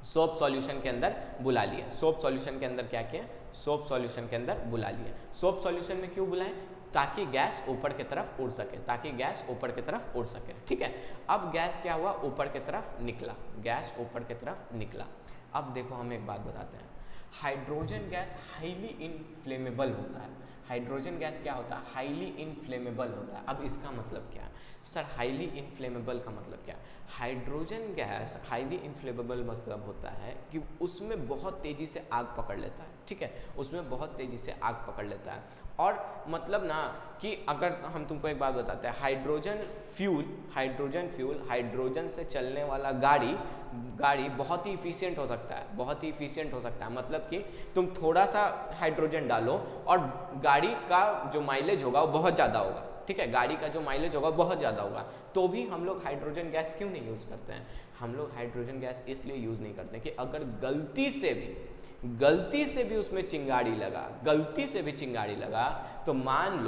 [SPEAKER 1] सोप सॉल्यूशन के अंदर बुला लिए। सोप सॉल्यूशन के अंदर क्या किए, सोप सॉल्यूशन के अंदर बुला लिए। सोप सॉल्यूशन में क्यों बुलाएं, ताकि गैस ऊपर की तरफ उड़ सके, ताकि गैस ऊपर की तरफ उड़ सके, ठीक है। अब गैस क्या हुआ, ऊपर की तरफ निकला, गैस ऊपर की तरफ निकला। अब देखो हम एक बात बताते हैं, हाइड्रोजन गैस हाईली इनफ्लेमेबल होता है। हाइड्रोजन गैस क्या होता है, हाईली इनफ्लेमेबल होता है। अब इसका मतलब क्या है सर, हाईली इनफ्लेमेबल का मतलब क्या है, हाइड्रोजन गैस हाईली इनफ्लेमेबल मतलब होता है कि उसमें बहुत तेज़ी से आग पकड़ लेता है, ठीक है, उसमें बहुत तेज़ी से आग पकड़ लेता है। और मतलब ना कि अगर हम तुमको एक बात बताते हैं, हाइड्रोजन फ्यूल हाइड्रोजन से चलने वाला गाड़ी बहुत ही इफिशियंट हो सकता है, बहुत ही इफिशियंट हो सकता है। मतलब कि तुम थोड़ा सा हाइड्रोजन डालो और गाड़ी का जो माइलेज होगा वो बहुत ज़्यादा होगा, ठीक है, गाड़ी का जो माइलेज होगा बहुत ज़्यादा होगा। तो भी हम लोग हाइड्रोजन गैस क्यों नहीं यूज़ करते हैं, हम लोग हाइड्रोजन गैस इसलिए यूज़ नहीं करते कि अगर गलती से भी उसमें चिंगारी लगा, गलती से भी चिंगारी लगा, तो मान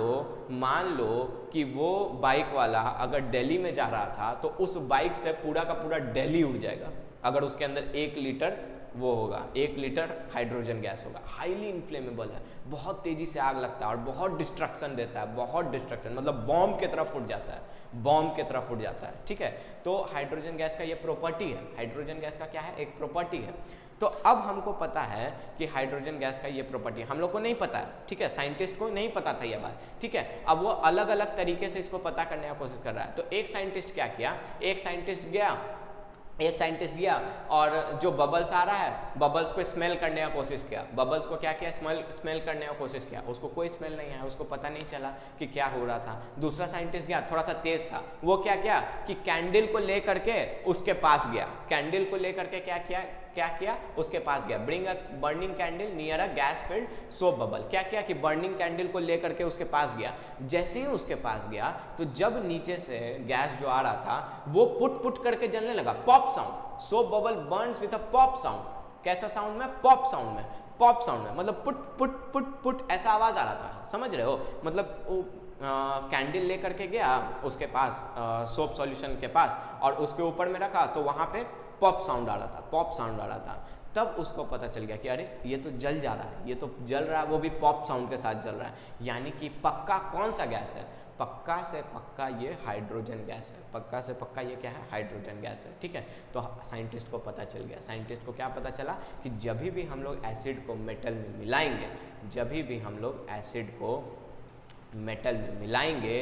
[SPEAKER 1] लो कि वो बाइक वाला अगर दिल्ली में जा रहा था तो उस बाइक से पूरा का पूरा दिल्ली उड़ जाएगा, अगर उसके अंदर 1 लीटर वो होगा, 1 लीटर हाइड्रोजन गैस होगा। हाईली इनफ्लेमेबल है, बहुत तेज़ी से आग लगता है और बहुत डिस्ट्रक्शन देता है, बहुत डिस्ट्रक्शन, मतलब बॉम्ब की तरफ उड़ जाता है, बॉम्ब की तरफ उड़ जाता है, ठीक है। तो हाइड्रोजन गैस का ये प्रॉपर्टी है, हाइड्रोजन गैस का क्या है, एक प्रॉपर्टी है। तो अब हमको पता है कि हाइड्रोजन गैस का ये प्रॉपर्टी, हम लोग को नहीं पता है, ठीक है, साइंटिस्ट को नहीं पता था ये बात, ठीक है। अब वो अलग अलग तरीके से इसको पता करने का कोशिश कर रहा है। तो एक साइंटिस्ट क्या किया, एक साइंटिस्ट गया और जो बबल्स आ रहा है, बबल्स को स्मेल करने का कोशिश किया। बबल्स को क्या किया, स्मेल करने का कोशिश किया, उसको कोई स्मेल नहीं आया, उसको पता नहीं चला कि क्या हो रहा था। दूसरा साइंटिस्ट गया, थोड़ा सा तेज था, वो क्या किया कि कैंडल को ले करके उसके पास गया, कैंडल को ले करके क्या किया उसके पास गया, bring a burning candle near a gas filled soap bubble. क्या किया कि बर्निंग कैंडल को ले करके उसके पास गया। जैसे ही उसके पास गया तो जब नीचे से गैस जो आ रहा था वो पुट करके जलने लगा, pop sound, soap bubble Burns with a pop sound. कैसा साउंड में, पॉप साउंड में, मतलब पुट ऐसा आवाज आ रहा था, समझ रहे हो, मतलब कैंडल ले करके गया उसके पास, सोप सॉल्यूशन के पास, और उसके ऊपर में रखा तो वहां पे पॉप साउंड आ रहा था। तब उसको पता चल गया कि अरे ये तो जल जा रहा है, ये तो जल रहा है, वो भी पॉप साउंड के साथ जल रहा है। यानी कि पक्का कौन सा गैस है, पक्का से पक्का ये हाइड्रोजन गैस है, पक्का से पक्का ये क्या है, हाइड्रोजन गैस है, ठीक है। तो साइंटिस्ट को पता चल गया, साइंटिस्ट को क्या पता चला कि जब भी हम लोग एसिड को मेटल में मिलाएंगे, जब भी हम लोग एसिड को मेटल में मिलाएंगे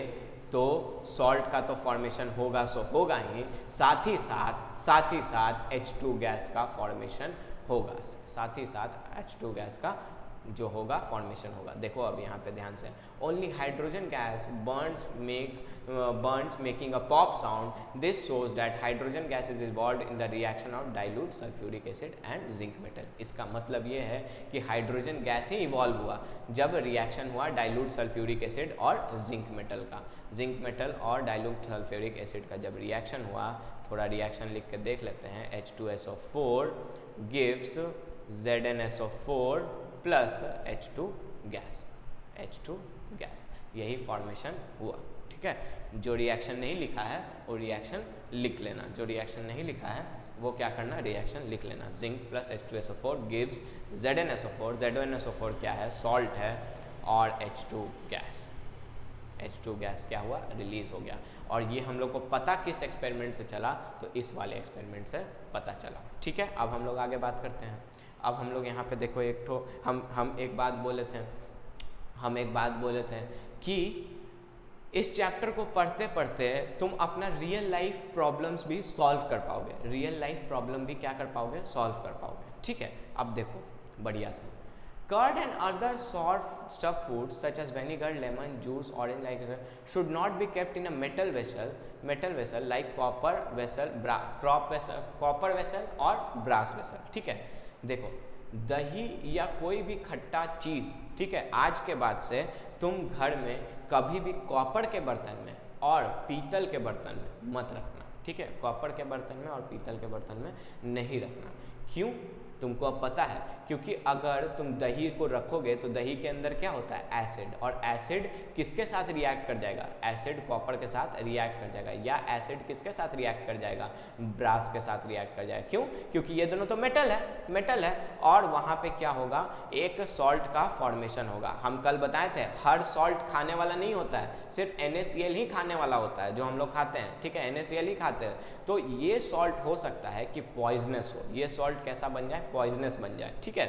[SPEAKER 1] तो सॉल्ट का तो फॉर्मेशन होगा, सो होगा ही, साथ ही साथ H2 गैस का फॉर्मेशन होगा, साथ ही साथ H2 गैस का जो होगा फॉर्मेशन होगा। देखो अब यहाँ पे ध्यान से, only hydrogen gas burns making a pop sound. This shows that hydrogen gas is involved in the reaction of dilute sulfuric acid and zinc metal. इसका मतलब ये है कि हाइड्रोजन गैस ही इवॉल्व हुआ जब रिएक्शन हुआ डाइल्यूट सल्फ्यूरिक एसिड और zinc metal का, जिंक मेटल और डाइल्यूट सल्फ्यूरिक एसिड का जब रिएक्शन हुआ, थोड़ा रिएक्शन लिख के देख लेते हैं, H2SO4 gives ZnSO4 plus H2 gas, यही फॉर्मेशन हुआ, ठीक है। जो रिएक्शन नहीं लिखा है वो रिएक्शन लिख लेना, जो रिएक्शन नहीं लिखा है वो क्या करना, रिएक्शन लिख लेना। Zinc plus H2SO4 gives ZnSO4 क्या है, सॉल्ट है, और H2 गैस क्या हुआ, रिलीज हो गया। और ये हम लोग को पता किस एक्सपेरिमेंट से चला, तो इस वाले एक्सपेरिमेंट से पता चला, ठीक है। अब हम लोग आगे बात करते हैं। अब हम लोग यहाँ पे देखो एक ठो हम एक बात बोले थे कि इस चैप्टर को पढ़ते पढ़ते तुम अपना रियल लाइफ प्रॉब्लम्स भी सॉल्व कर पाओगे, रियल लाइफ प्रॉब्लम भी क्या कर पाओगे, सॉल्व कर पाओगे, ठीक है। अब देखो बढ़िया से, curd and other soft stuff foods such as vinegar, lemon juice, orange like should not be kept in a metal vessel like copper vessel और ब्रास वेसल, ठीक है। देखो दही या कोई भी खट्टा चीज़, ठीक है, आज के बाद से तुम घर में कभी भी कॉपर के बर्तन में और पीतल के बर्तन में मत रखना, ठीक है। कॉपर के बर्तन में और पीतल के बर्तन में नहीं रखना। क्यों? तुमको अब पता है, क्योंकि अगर तुम दही को रखोगे तो दही के अंदर क्या होता है? एसिड, और एसिड किसके साथ रिएक्ट कर जाएगा? एसिड कॉपर के साथ रिएक्ट कर जाएगा, या एसिड किसके साथ रिएक्ट कर जाएगा? ब्रास के साथ रिएक्ट कर जाएगा। क्यों? क्योंकि ये दोनों तो मेटल है, और वहाँ पे क्या होगा? एक सॉल्ट का फॉर्मेशन होगा। हम कल बताए थे हर सॉल्ट खाने वाला नहीं होता है, सिर्फ NaCl ही खाने वाला होता है, जो हम लोग खाते हैं, ठीक है, NaCl ही खाते हैं। तो ये सॉल्ट हो सकता है कि पॉइजनस हो, ये सॉल्ट कैसा बन जाए? पॉइजनस बन जाए, ठीक है।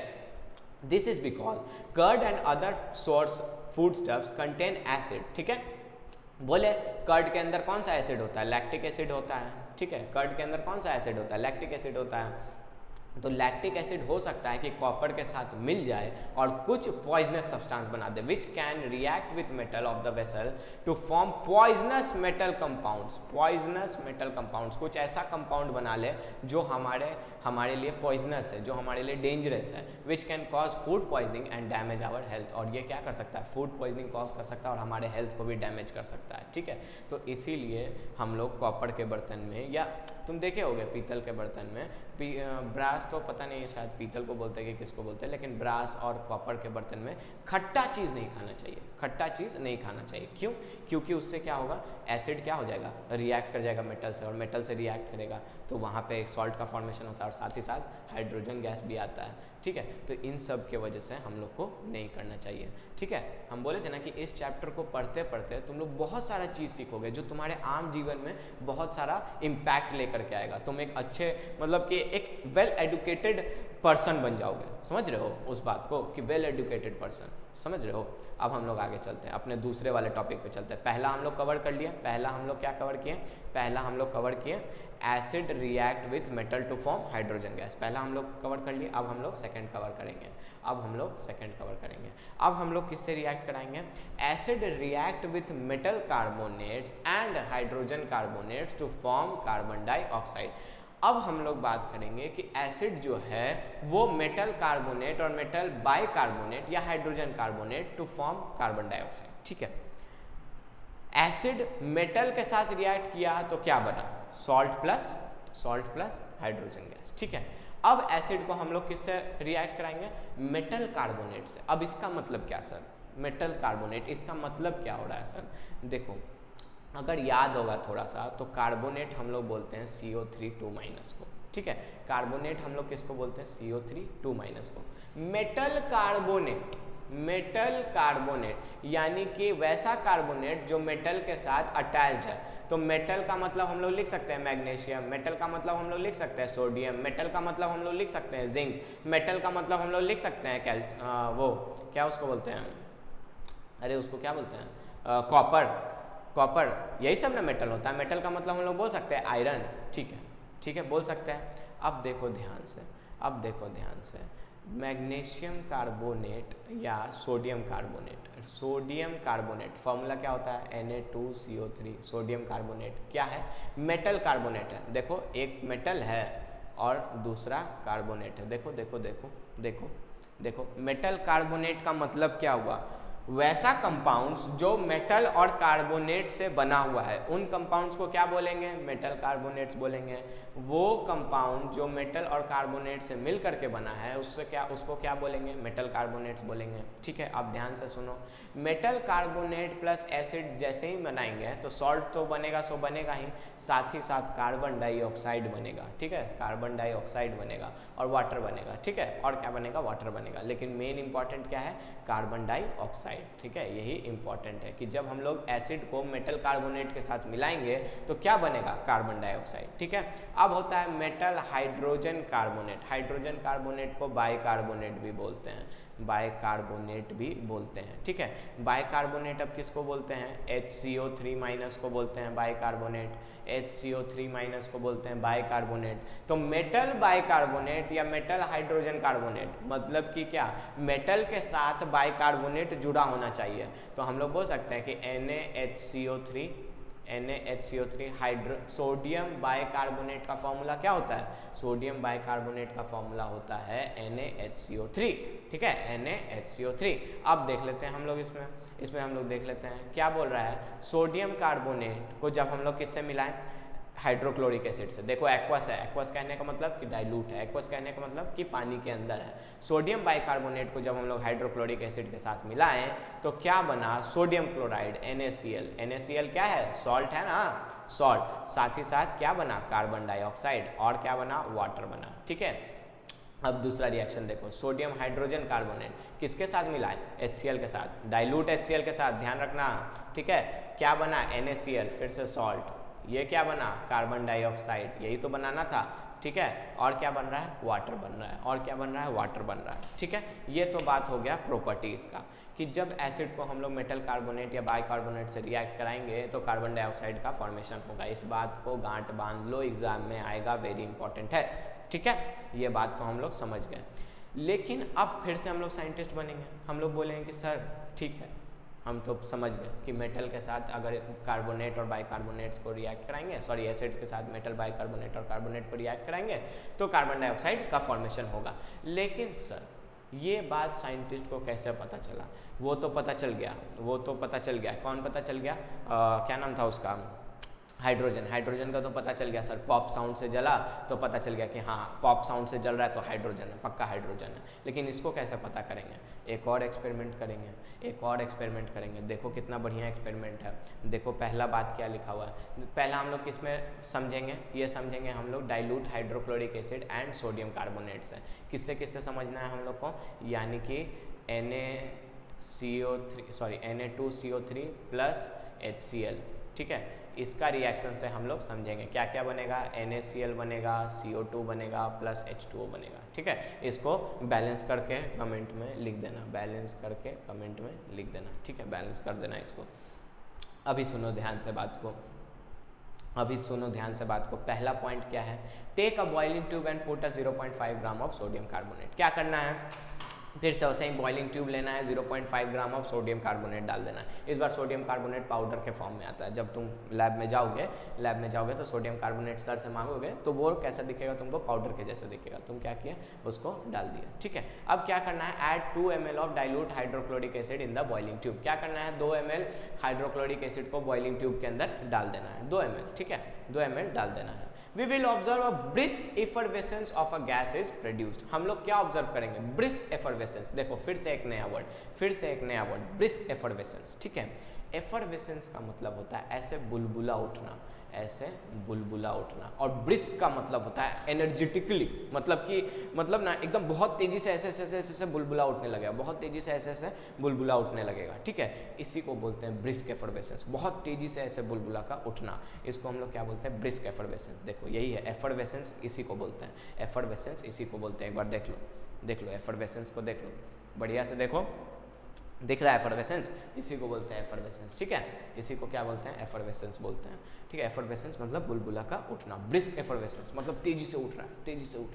[SPEAKER 1] This is because curd and other sour food stuffs contain acid, ठीक है। बोले कर्ड के अंदर कौन सा एसिड होता है? लैक्टिक एसिड होता है, ठीक है। कर्ड के अंदर कौन सा एसिड होता है? लैक्टिक एसिड होता है। तो लैक्टिक एसिड हो सकता है कि कॉपर के साथ मिल जाए और कुछ पॉइजनस सब्सटेंस बना दे, which can react with metal of the vessel to form poisonous metal compounds. Poisonous metal compounds, कुछ ऐसा कंपाउंड बना ले जो हमारे लिए पॉइजनस है, जो हमारे लिए डेंजरस है, which can cause food poisoning and damage our health. और ये क्या कर सकता है? फूड पॉइजनिंग कॉज कर सकता है और हमारे हेल्थ को भी डैमेज कर सकता है, ठीक है। तो इसीलिए हम लोग कॉपर के बर्तन में, या तुम देखे होगे पीतल के बर्तन में, ब्रास तो पता नहीं शायद पीतल को बोलते हैं कि किसको बोलते हैं, लेकिन ब्रास और कॉपर के बर्तन में खट्टा चीज़ नहीं खाना चाहिए, खट्टा चीज़ नहीं खाना चाहिए। क्यों? क्योंकि उससे क्या होगा? एसिड क्या हो जाएगा? रिएक्ट कर जाएगा मेटल से, और मेटल से रिएक्ट करेगा तो वहाँ पे एक सॉल्ट का फॉर्मेशन होता है, और साथ ही साथ हाइड्रोजन गैस भी आता है, ठीक है। तो इन सब के वजह से हम लोग को नहीं करना चाहिए, ठीक है। हम बोले थे ना कि इस चैप्टर को पढ़ते पढ़ते तुम लोग बहुत सारा चीज़ सीखोगे जो तुम्हारे आम जीवन में बहुत सारा इम्पैक्ट लेकर के आएगा। तुम एक अच्छे, मतलब कि एक वेल एडुकेटेड पर्सन बन जाओगे। समझ रहे हो उस बात को कि वेल एडुकेटेड पर्सन, समझ रहे हो। अब हम लोग आगे चलते हैं, अपने दूसरे वाले टॉपिक पे चलते हैं। पहला हम लोग कवर कर लिए, पहला हम लोग क्या कवर किए? पहला हम लोग कवर किए acid react with metal to form hydrogen gas, पहला हम लोग कवर कर लिए। अब हम लोग सेकंड कवर करेंगे, अब हम लोग किससे रिएक्ट कराएंगे? Acid react with metal carbonates and hydrogen carbonates to form carbon dioxide. अब हम लोग बात करेंगे कि एसिड जो है वो मेटल कार्बोनेट और मेटल बाइकार्बोनेट या hydrogen carbonate to form carbon dioxide, ठीक है। एसिड मेटल के साथ रिएक्ट किया तो क्या बना? सॉल्ट प्लस हाइड्रोजन गैस, ठीक है। अब एसिड को हम लोग किससे रिएक्ट कराएंगे? मेटल कार्बोनेट से। अब इसका मतलब क्या सर? मेटल कार्बोनेट, इसका मतलब क्या हो रहा है सर? देखो, अगर याद होगा थोड़ा सा, तो कार्बोनेट हम लोग बोलते हैं CO3 2 को, ठीक है। कार्बोनेट हम लोग किसको बोलते हैं? CO3 2 को। मेटल कार्बोनेट यानी कि वैसा कार्बोनेट जो मेटल के साथ अटैच्ड है। तो मेटल का मतलब हम लोग लिख सकते हैं मैग्नीशियम, मेटल का मतलब हम लोग लिख सकते हैं सोडियम, मेटल का मतलब हम लोग लिख सकते हैं जिंक, मेटल का मतलब हम लोग लिख सकते हैं वो क्या उसको बोलते हैं, अरे उसको क्या बोलते हैं? कॉपर, यही सब ना मेटल होता है। मेटल का मतलब हम लोग बोल सकते हैं आयरन, ठीक है, बोल सकते हैं। अब देखो ध्यान से, मैग्नीशियम कार्बोनेट या सोडियम कार्बोनेट फॉर्मूला क्या होता है? Na2CO3। सोडियम कार्बोनेट क्या है? मेटल कार्बोनेट है। देखो, एक मेटल है और दूसरा कार्बोनेट है। देखो, मेटल कार्बोनेट का मतलब क्या हुआ? वैसा कंपाउंड्स जो मेटल और कार्बोनेट से बना हुआ है, उन कंपाउंड्स को क्या बोलेंगे? मेटल कार्बोनेट्स बोलेंगे। वो कंपाउंड जो मेटल और कार्बोनेट से मिल करके बना है उसको क्या बोलेंगे? मेटल कार्बोनेट्स बोलेंगे, ठीक है। अब ध्यान से सुनो, मेटल कार्बोनेट प्लस एसिड जैसे ही बनाएंगे तो सॉल्ट तो बनेगा ही, साथ ही साथ कार्बन डाइऑक्साइड बनेगा, ठीक है। कार्बन डाइऑक्साइड बनेगा और वाटर बनेगा, ठीक है। और क्या बनेगा? वाटर बनेगा। लेकिन मेन इंपॉर्टेंट क्या है? कार्बन डाइऑक्साइड, ठीक है। यही इंपॉर्टेंट है कि जब हम लोग एसिड को मेटल कार्बोनेट के साथ मिलाएंगे तो क्या बनेगा? कार्बन डाइऑक्साइड, ठीक है। अब होता है मेटल हाइड्रोजन कार्बोनेट को बाइकार्बोनेट भी बोलते हैं, ठीक है। बाइकार्बोनेट अब किसको बोलते हैं? HCO3- को बोलते हैं बाइकार्बोनेट, HCO3- को बोलते हैं बाइकार्बोनेट। तो मेटल बाइकार्बोनेट या मेटल हाइड्रोजन कार्बोनेट मतलब कि क्या? मेटल के साथ बाइकार्बोनेट जुड़ा होना चाहिए। तो हम लोग बोल सकते हैं कि NaHCO3 सोडियम बाइकार्बोनेट का फॉर्मूला क्या होता है? सोडियम बाइकार्बोनेट का फॉर्मूला होता है NaHCO3, ठीक है, NaHCO3। अब देख लेते हैं हम लोग इसमें इसमें हम लोग देख लेते हैं क्या बोल रहा है। सोडियम कार्बोनेट को जब हम लोग किससे मिलाएं, हाइड्रोक्लोरिक एसिड से। देखो एक्वस है, एक्वस कहने का मतलब कि डाइल्यूट है, एक्वस कहने का मतलब कि पानी के अंदर है। सोडियम बाइकार्बोनेट को जब हम लोग हाइड्रोक्लोरिक एसिड के साथ मिलाएं तो क्या बना, सोडियम क्लोराइड NaCl। NaCl क्या है, सॉल्ट है ना, सॉल्ट। साथ ही साथ क्या बना, कार्बन डाइऑक्साइड, और क्या बना, वाटर बना। ठीक है, अब दूसरा रिएक्शन देखो, सोडियम हाइड्रोजन कार्बोनेट किसके साथ मिला है, HCl के साथ, डाइल्यूट HCl के साथ, ध्यान रखना। ठीक है, क्या बना, NaCl, फिर से सॉल्ट, ये क्या बना, कार्बन डाइऑक्साइड, यही तो बनाना था। ठीक है, और क्या बन रहा है, वाटर बन रहा है, और क्या बन रहा है, वाटर बन रहा है। ठीक है, ये तो बात हो गया प्रॉपर्टीज का, कि जब एसिड को हम लोग मेटल कार्बोनेट या बाइकार्बोनेट से रिएक्ट कराएंगे तो कार्बन डाइऑक्साइड का फॉर्मेशन होगा। इस बात को गांठ बांध लो, एग्जाम में आएगा, वेरी इंपॉर्टेंट है। ठीक है, ये बात तो हम लोग समझ गए। लेकिन अब फिर से हम लोग साइंटिस्ट बनेंगे, हम लोग बोलेंगे कि सर ठीक है, हम तो समझ गए कि मेटल के साथ अगर कार्बोनेट और बाइकार्बोनेट्स को रिएक्ट कराएंगे, सॉरी एसिड्स के साथ मेटल बाइकार्बोनेट और कार्बोनेट को रिएक्ट कराएंगे तो कार्बन डाइऑक्साइड का फॉर्मेशन होगा। लेकिन सर ये बात साइंटिस्ट को कैसे पता चला, वो तो पता चल गया, वो तो पता चल गया, कौन पता चल गया, क्या नाम था उसका, हाइड्रोजन। हाइड्रोजन का तो पता चल गया सर, पॉप साउंड से जला तो पता चल गया कि हाँ पॉप साउंड से जल रहा है तो हाइड्रोजन है, पक्का हाइड्रोजन है। लेकिन इसको कैसे पता करेंगे, एक और एक्सपेरिमेंट करेंगे, एक और एक्सपेरिमेंट करेंगे। देखो कितना बढ़िया एक्सपेरिमेंट है। देखो पहला बात क्या लिखा हुआ है, पहला हम लोग किस में समझेंगे, ये समझेंगे हम लोग dilute hydrochloric acid and sodium carbonate से। किससे किससे समझना है हम लोग को, यानी कि Na2CO3 प्लस HCl। ठीक है, इसका रिएक्शन से हम लोग समझेंगे क्या क्या बनेगा, NaCl बनेगा, CO2 बनेगा प्लस H2O बनेगा। ठीक है, इसको बैलेंस करके कमेंट में लिख देना, बैलेंस करके कमेंट में लिख देना। ठीक है, बैलेंस कर देना इसको। अभी सुनो ध्यान से बात को, अभी सुनो ध्यान से बात को। पहला पॉइंट क्या है, take a boiling tube and put a 0.5 gram of sodium carbonate. क्या करना है, फिर से वैसे ही बॉइलिंग ट्यूब लेना है, 0.5 ग्राम ऑफ सोडियम कार्बोनेट डाल देना है। इस बार सोडियम कार्बोनेट पाउडर के फॉर्म में आता है। जब तुम लैब में जाओगे तो सोडियम कार्बोनेट सर से मांगोगे तो वो कैसा दिखेगा, तुमको पाउडर के जैसा दिखेगा। तुम क्या किए, उसको डाल दिया। ठीक है, अब क्या करना है, add 2 ml of dilute hydrochloric acid in the boiling tube. क्या करना है, 2 ml हाइड्रोक्लोरिक एसिड को बॉइलिंग ट्यूब के अंदर डाल देना है, 2 ml। ठीक है, 2 ml डाल देना है। We will observe a brisk effervescence of a gas is produced। हम लोग क्या ऑब्जर्व करेंगे, ब्रिस्क एफरवेसेंस। देखो फिर से एक नया वर्ड, ब्रिस्क एफरवेसेंस। ठीक है, एफरवेसेंस का मतलब होता है ऐसे बुलबुला उठना, ऐसे बुलबुला उठना, और ब्रिस्क का मतलब होता है एनर्जेटिकली, मतलब ना एकदम बहुत तेजी से ऐसे बुलबुला उठने लगेगा, बहुत तेजी से ऐसे बुलबुला उठने लगेगा। ठीक है, इसी को बोलते हैं ब्रिस्क एफरवेसेंस, बहुत तेजी से ऐसे बुलबुला का उठना। इसको हम लोग क्या बोलते हैं, ब्रिस्क एफरवेसेंस। देखो यही है एफरवेसेंस, इसी को बोलते हैं एफरवेसेंस, इसी को बोलते हैं। एक बार देख लो एफरवेसेंस को, देख लो बढ़िया से, देखो दिख रहा है एफरवेसेंस, इसी को बोलते हैं एफरवेसेंस। ठीक है, इसी को क्या बोलते हैं, एफरवेसेंस बोलते हैं। ठीक है, एफरवेसेंस मतलब बुलबुला का उठना, ब्रिस्क एफरवेसेंस मतलब तेजी से उठ रहा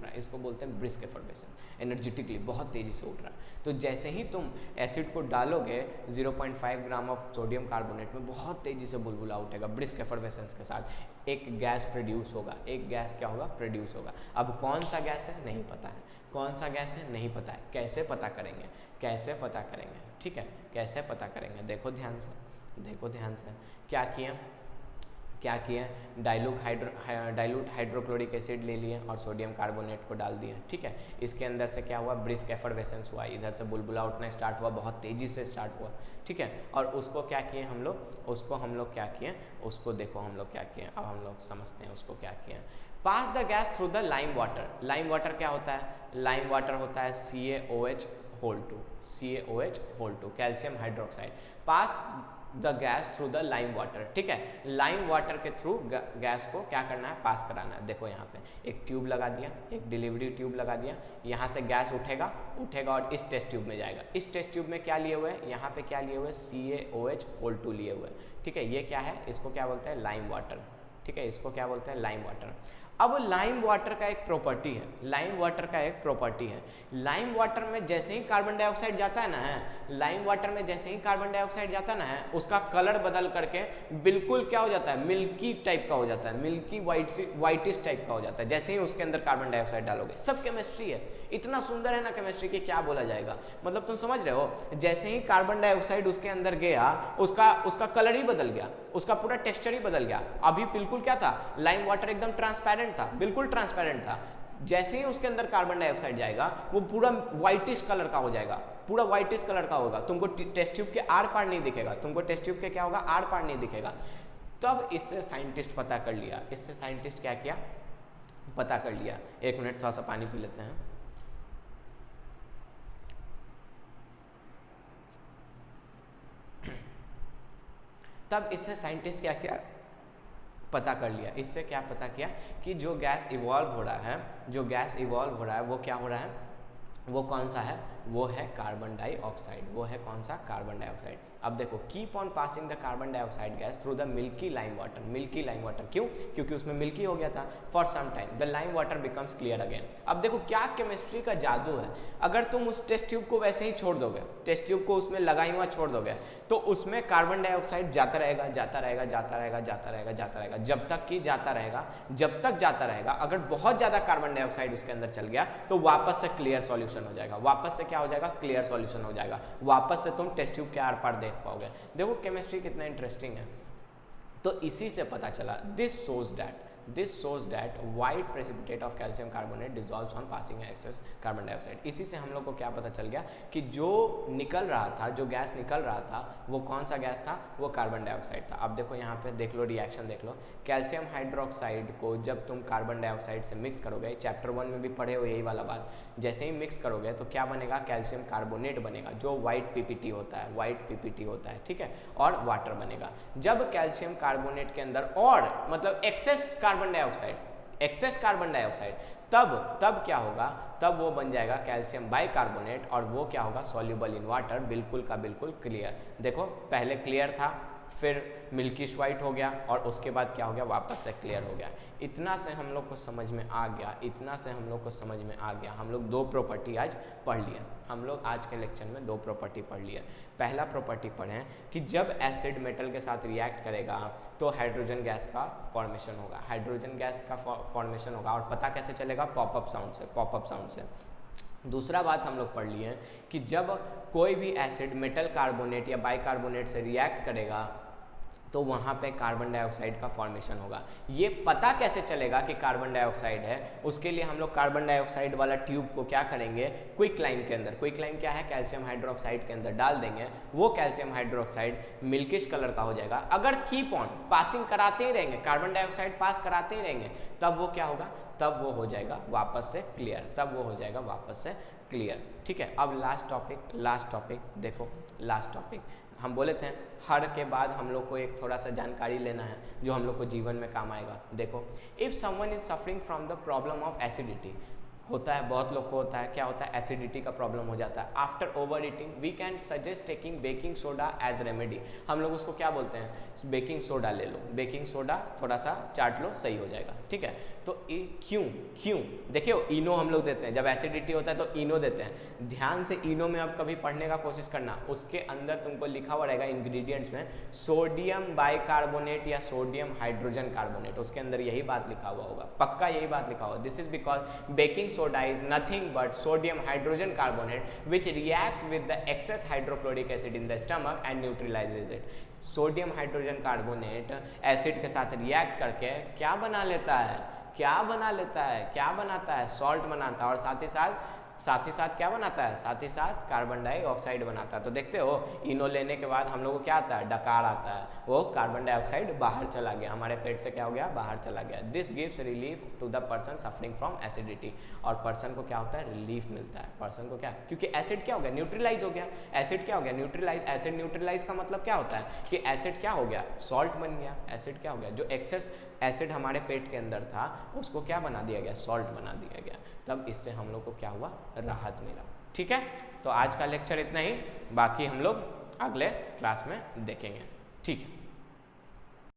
[SPEAKER 1] है, इसको बोलते हैं ब्रिस्क एफरवेसेंस, एनर्जेटिकली बहुत तेजी से उठ रहा है। तो जैसे ही तुम एसिड को डालोगे 0.5 ग्राम ऑफ सोडियम कार्बोनेट में, बहुत तेजी से बुलबुला उठेगा ब्रिस्क एफरवेसेंस के साथ। एक गैस प्रोड्यूस होगा, एक गैस क्या होगा, प्रोड्यूस होगा। अब कौन सा गैस है नहीं पता है, कौन सा गैस है नहीं पता है, कैसे पता करेंगे, ठीक है, कैसे पता करेंगे, देखो ध्यान से, क्या किए, डाइल्यूट हाइड्रोक्लोरिक एसिड ले लिए और सोडियम कार्बोनेट को डाल दिए। ठीक है, इसके अंदर से क्या हुआ, ब्रिस्क एफरवेसेंस हुआ, इधर से बुलबुला उठना स्टार्ट हुआ, बहुत तेजी से स्टार्ट हुआ। ठीक है, और उसको क्या किए हम लोग, उसको देखो हम लोग क्या किए, अब हम लोग समझते हैं उसको क्या किए। Pass the gas through the lime water. Lime water क्या होता है, लाइम वाटर होता है CaOH2, calcium hydroxide. Pass the gas through the lime water. ठीक है, लाइम वाटर के थ्रू गैस को क्या करना है, पास कराना है। देखो यहाँ पे एक ट्यूब लगा दिया, एक डिलीवरी ट्यूब लगा दिया, यहाँ से गैस उठेगा और इस टेस्ट ट्यूब में जाएगा। इस टेस्ट ट्यूब में क्या लिए हुए हैं, यहाँ पे क्या लिए हुए, CaOH2 लिए हुए हैं। ठीक है, ये क्या है, इसको क्या बोलते हैं, लाइम वाटर। ठीक है, इसको क्या बोलते हैं, लाइम वाटर। अब लाइम वाटर का एक प्रॉपर्टी है, लाइम वाटर का एक प्रॉपर्टी है, लाइम वाटर में जैसे ही कार्बन डाइऑक्साइड जाता है ना है, लाइम वाटर में जैसे ही कार्बन डाइऑक्साइड जाता है ना है, उसका कलर बदल करके बिल्कुल क्या हो जाता है, मिल्की टाइप का हो जाता है, मिल्की वाइटिश टाइप का हो जाता है जैसे ही उसके अंदर कार्बन डाइऑक्साइड डालोगे। सब केमिस्ट्री है, इतना सुंदर है ना केमिस्ट्री कि क्या बोला जाएगा। मतलब तुम समझ रहे हो, जैसे ही कार्बन डाइऑक्साइड उसके अंदर गया उसका कलर ही बदल गया, उसका पूरा टेक्सचर ही बदल गया। अभी बिल्कुल क्या था, लाइम वाटर एकदम ट्रांसपेरेंट था, बिल्कुल ट्रांसपेरेंट था। जैसे ही उसके अंदर कार्बन डाइऑक्साइड जाएगा वो पूरा व्हाइटिश कलर का हो जाएगा, पूरा व्हाइटिश कलर का होगा, तुमको टेस्ट ट्यूब के आर पार नहीं दिखेगा, तुमको टेस्ट ट्यूब के क्या होगा, आर पार नहीं दिखेगा। तब इससे साइंटिस्ट पता कर लिया, इससे साइंटिस्ट क्या किया, पता कर लिया। एक मिनट थोड़ा सा पानी पी लेते हैं। तब इससे साइंटिस्ट क्या किया, पता कर लिया। इससे क्या पता किया कि जो गैस इवॉल्व हो रहा है, जो गैस इवॉल्व हो रहा है वो क्या हो रहा है, वो कौन सा है, वो है कार्बन डाइऑक्साइड, वो है कौन सा, कार्बन डाइऑक्साइड। अब देखो, keep on passing the carbon dioxide gas through the milky lime water, milky lime water, क्यों, क्योंकि उसमें मिल्की हो गया था। For some time the lime water becomes clear again. अब देखो क्या केमिस्ट्री का जादू है, अगर तुम उस टेस्ट ट्यूब को वैसे ही छोड़ दोगे, टेस्ट ट्यूब को उसमें लगाई हुआ छोड़ दोगे, तो उसमें कार्बन डाइऑक्साइड जाता रहेगा, जाता रहेगा, जाता रहेगा, जाता रहेगा, जाता रहेगा, जब तक कि जाता रहेगा, जब तक जाता रहेगा। अगर बहुत ज़्यादा कार्बन डाइऑक्साइड उसके अंदर चल गया तो वापस से क्लियर सॉल्यूशन हो जाएगा, वापस से क्या हो जाएगा, क्लियर सॉल्यूशन हो जाएगा, वापस से तुम टेस्ट ट्यूब के आर पार देख पाओगे। देखो केमिस्ट्री कितना इंटरेस्टिंग है। तो इसी से पता चला, this shows that white precipitate of calcium carbonate dissolves on passing excess carbon dioxide। इसी से हम लोग को क्या पता चल गया कि जो निकल रहा था, जो गैस निकल रहा था, वो कौन सा गैस था, वो कार्बन डाइऑक्साइड था। अब देखो यहाँ पे देख लो, रिएक्शन देख लो, कैल्शियम हाइड्रोक्साइड को जब तुम कार्बन डाइऑक्साइड से मिक्स करोगे, चैप्टर 1 में भी पढ़े हो यही वाला बात, जैसे ही मिक्स करोगे तो क्या बनेगा, कैल्शियम कार्बोनेट बनेगा, जो व्हाइट पीपीटी होता है, व्हाइट पीपीटी होता है, ठीक है, और वाटर बनेगा। जब कैल्शियम कार्बोनेट के अंदर और मतलब एक्सेस कार्बन डाइऑक्साइड, तब क्या होगा, तब वो बन जाएगा कैल्शियम बाइकार्बोनेट, और वो क्या होगा, सॉल्युबल इन वाटर, बिल्कुल का बिल्कुल क्लियर। देखो पहले क्लियर था, फिर मिल्किश वाइट हो गया, और उसके बाद क्या हो गया, वापस से क्लियर हो गया। इतना से हम लोग को समझ में आ गया, इतना से हम लोग को समझ में आ गया। हम लोग 2 प्रॉपर्टी आज पढ़ लिए, हम लोग आज के लेक्चर में 2 प्रॉपर्टी पढ़ लिए। पहला प्रॉपर्टी पढ़ें कि जब एसिड मेटल के साथ रिएक्ट करेगा तो हाइड्रोजन गैस का फॉर्मेशन होगा, हाइड्रोजन गैस का फॉर्मेशन होगा, और पता कैसे चलेगा, पॉपअप साउंड से, पॉपअप साउंड से। दूसरा बात हम लोग पढ़ लिए कि जब कोई भी एसिड मेटल कार्बोनेट या बाइकार्बोनेट से रिएक्ट करेगा तो वहाँ पे कार्बन डाइऑक्साइड का फॉर्मेशन होगा। ये पता कैसे चलेगा कि कार्बन डाइऑक्साइड है, उसके लिए हम लोग कार्बन डाइऑक्साइड वाला ट्यूब को क्या करेंगे, क्विक लाइम के अंदर, क्विक लाइम क्या है, कैल्शियम हाइड्रोक्साइड के अंदर डाल देंगे, वो कैल्शियम हाइड्रोक्साइड मिल्किश कलर का हो जाएगा। अगर कीप ऑन पासिंग कराते ही रहेंगे, कार्बन डाइऑक्साइड पास कराते ही रहेंगे, तब वो क्या होगा, तब वो हो जाएगा वापस से क्लियर, तब वो हो जाएगा वापस से क्लियर। ठीक है, अब लास्ट टॉपिक देखो, लास्ट टॉपिक हम बोले थे हर के बाद हम लोग को एक थोड़ा सा जानकारी लेना है जो हम लोग को जीवन में काम आएगा। देखो, if someone is suffering from the problem of acidity, होता है, बहुत लोग को होता है, क्या होता है, एसिडिटी का प्रॉब्लम हो जाता है। After over eating we can suggest taking baking soda as remedy. हम लोग उसको क्या बोलते हैं, बेकिंग सोडा ले लो, बेकिंग सोडा थोड़ा सा चाट लो, सही हो जाएगा। ठीक है, तो क्यों देखियो, इनो हम लोग देते हैं, जब एसिडिटी होता है तो इनो देते हैं। ध्यान से इनो में अब कभी पढ़ने का कोशिश करना, उसके अंदर तुमको लिखा हुआ रहेगा इंग्रेडिएंट्स में सोडियम बाइकार्बोनेट या सोडियम हाइड्रोजन कार्बोनेट, उसके अंदर यही बात लिखा हुआ होगा, पक्का यही बात लिखा हुआ। This is because baking soda is nothing but sodium hydrogen carbonate which reacts with the excess hydrochloric acid in the stomach and neutralizes it। Sodium hydrogen carbonate acid के साथ रिएक्ट करके क्या बना लेता है, क्या बनाता है, सॉल्ट बनाता है, और साथ ही साथ क्या बनाता है, साथ ही साथ कार्बन डाइऑक्साइड बनाता है। तो देखते हो, इनो लेने के बाद हम लोग को क्या आता है, डकार आता है, वो कार्बन डाइऑक्साइड बाहर चला गया, हमारे पेट से क्या हो गया, बाहर चला गया। This gives relief to the person suffering from acidity, और पर्सन को क्या होता है, रिलीफ मिलता है। पर्सन को क्या, क्योंकि एसिड क्या हो गया, न्यूट्रलाइज हो गया, एसिड क्या हो गया, न्यूट्रलाइज। एसिड न्यूट्रलाइज का मतलब क्या होता है कि एसिड क्या हो गया, सॉल्ट बन गया। एसिड क्या हो गया, जो एक्सेस एसिड हमारे पेट के अंदर था उसको क्या बना दिया गया, सॉल्ट बना दिया गया। तब इससे हम लोग को क्या हुआ, राहत मिला। ठीक है, तो आज का लेक्चर इतना ही, बाकी हम लोग अगले क्लास में देखेंगे। ठीक है।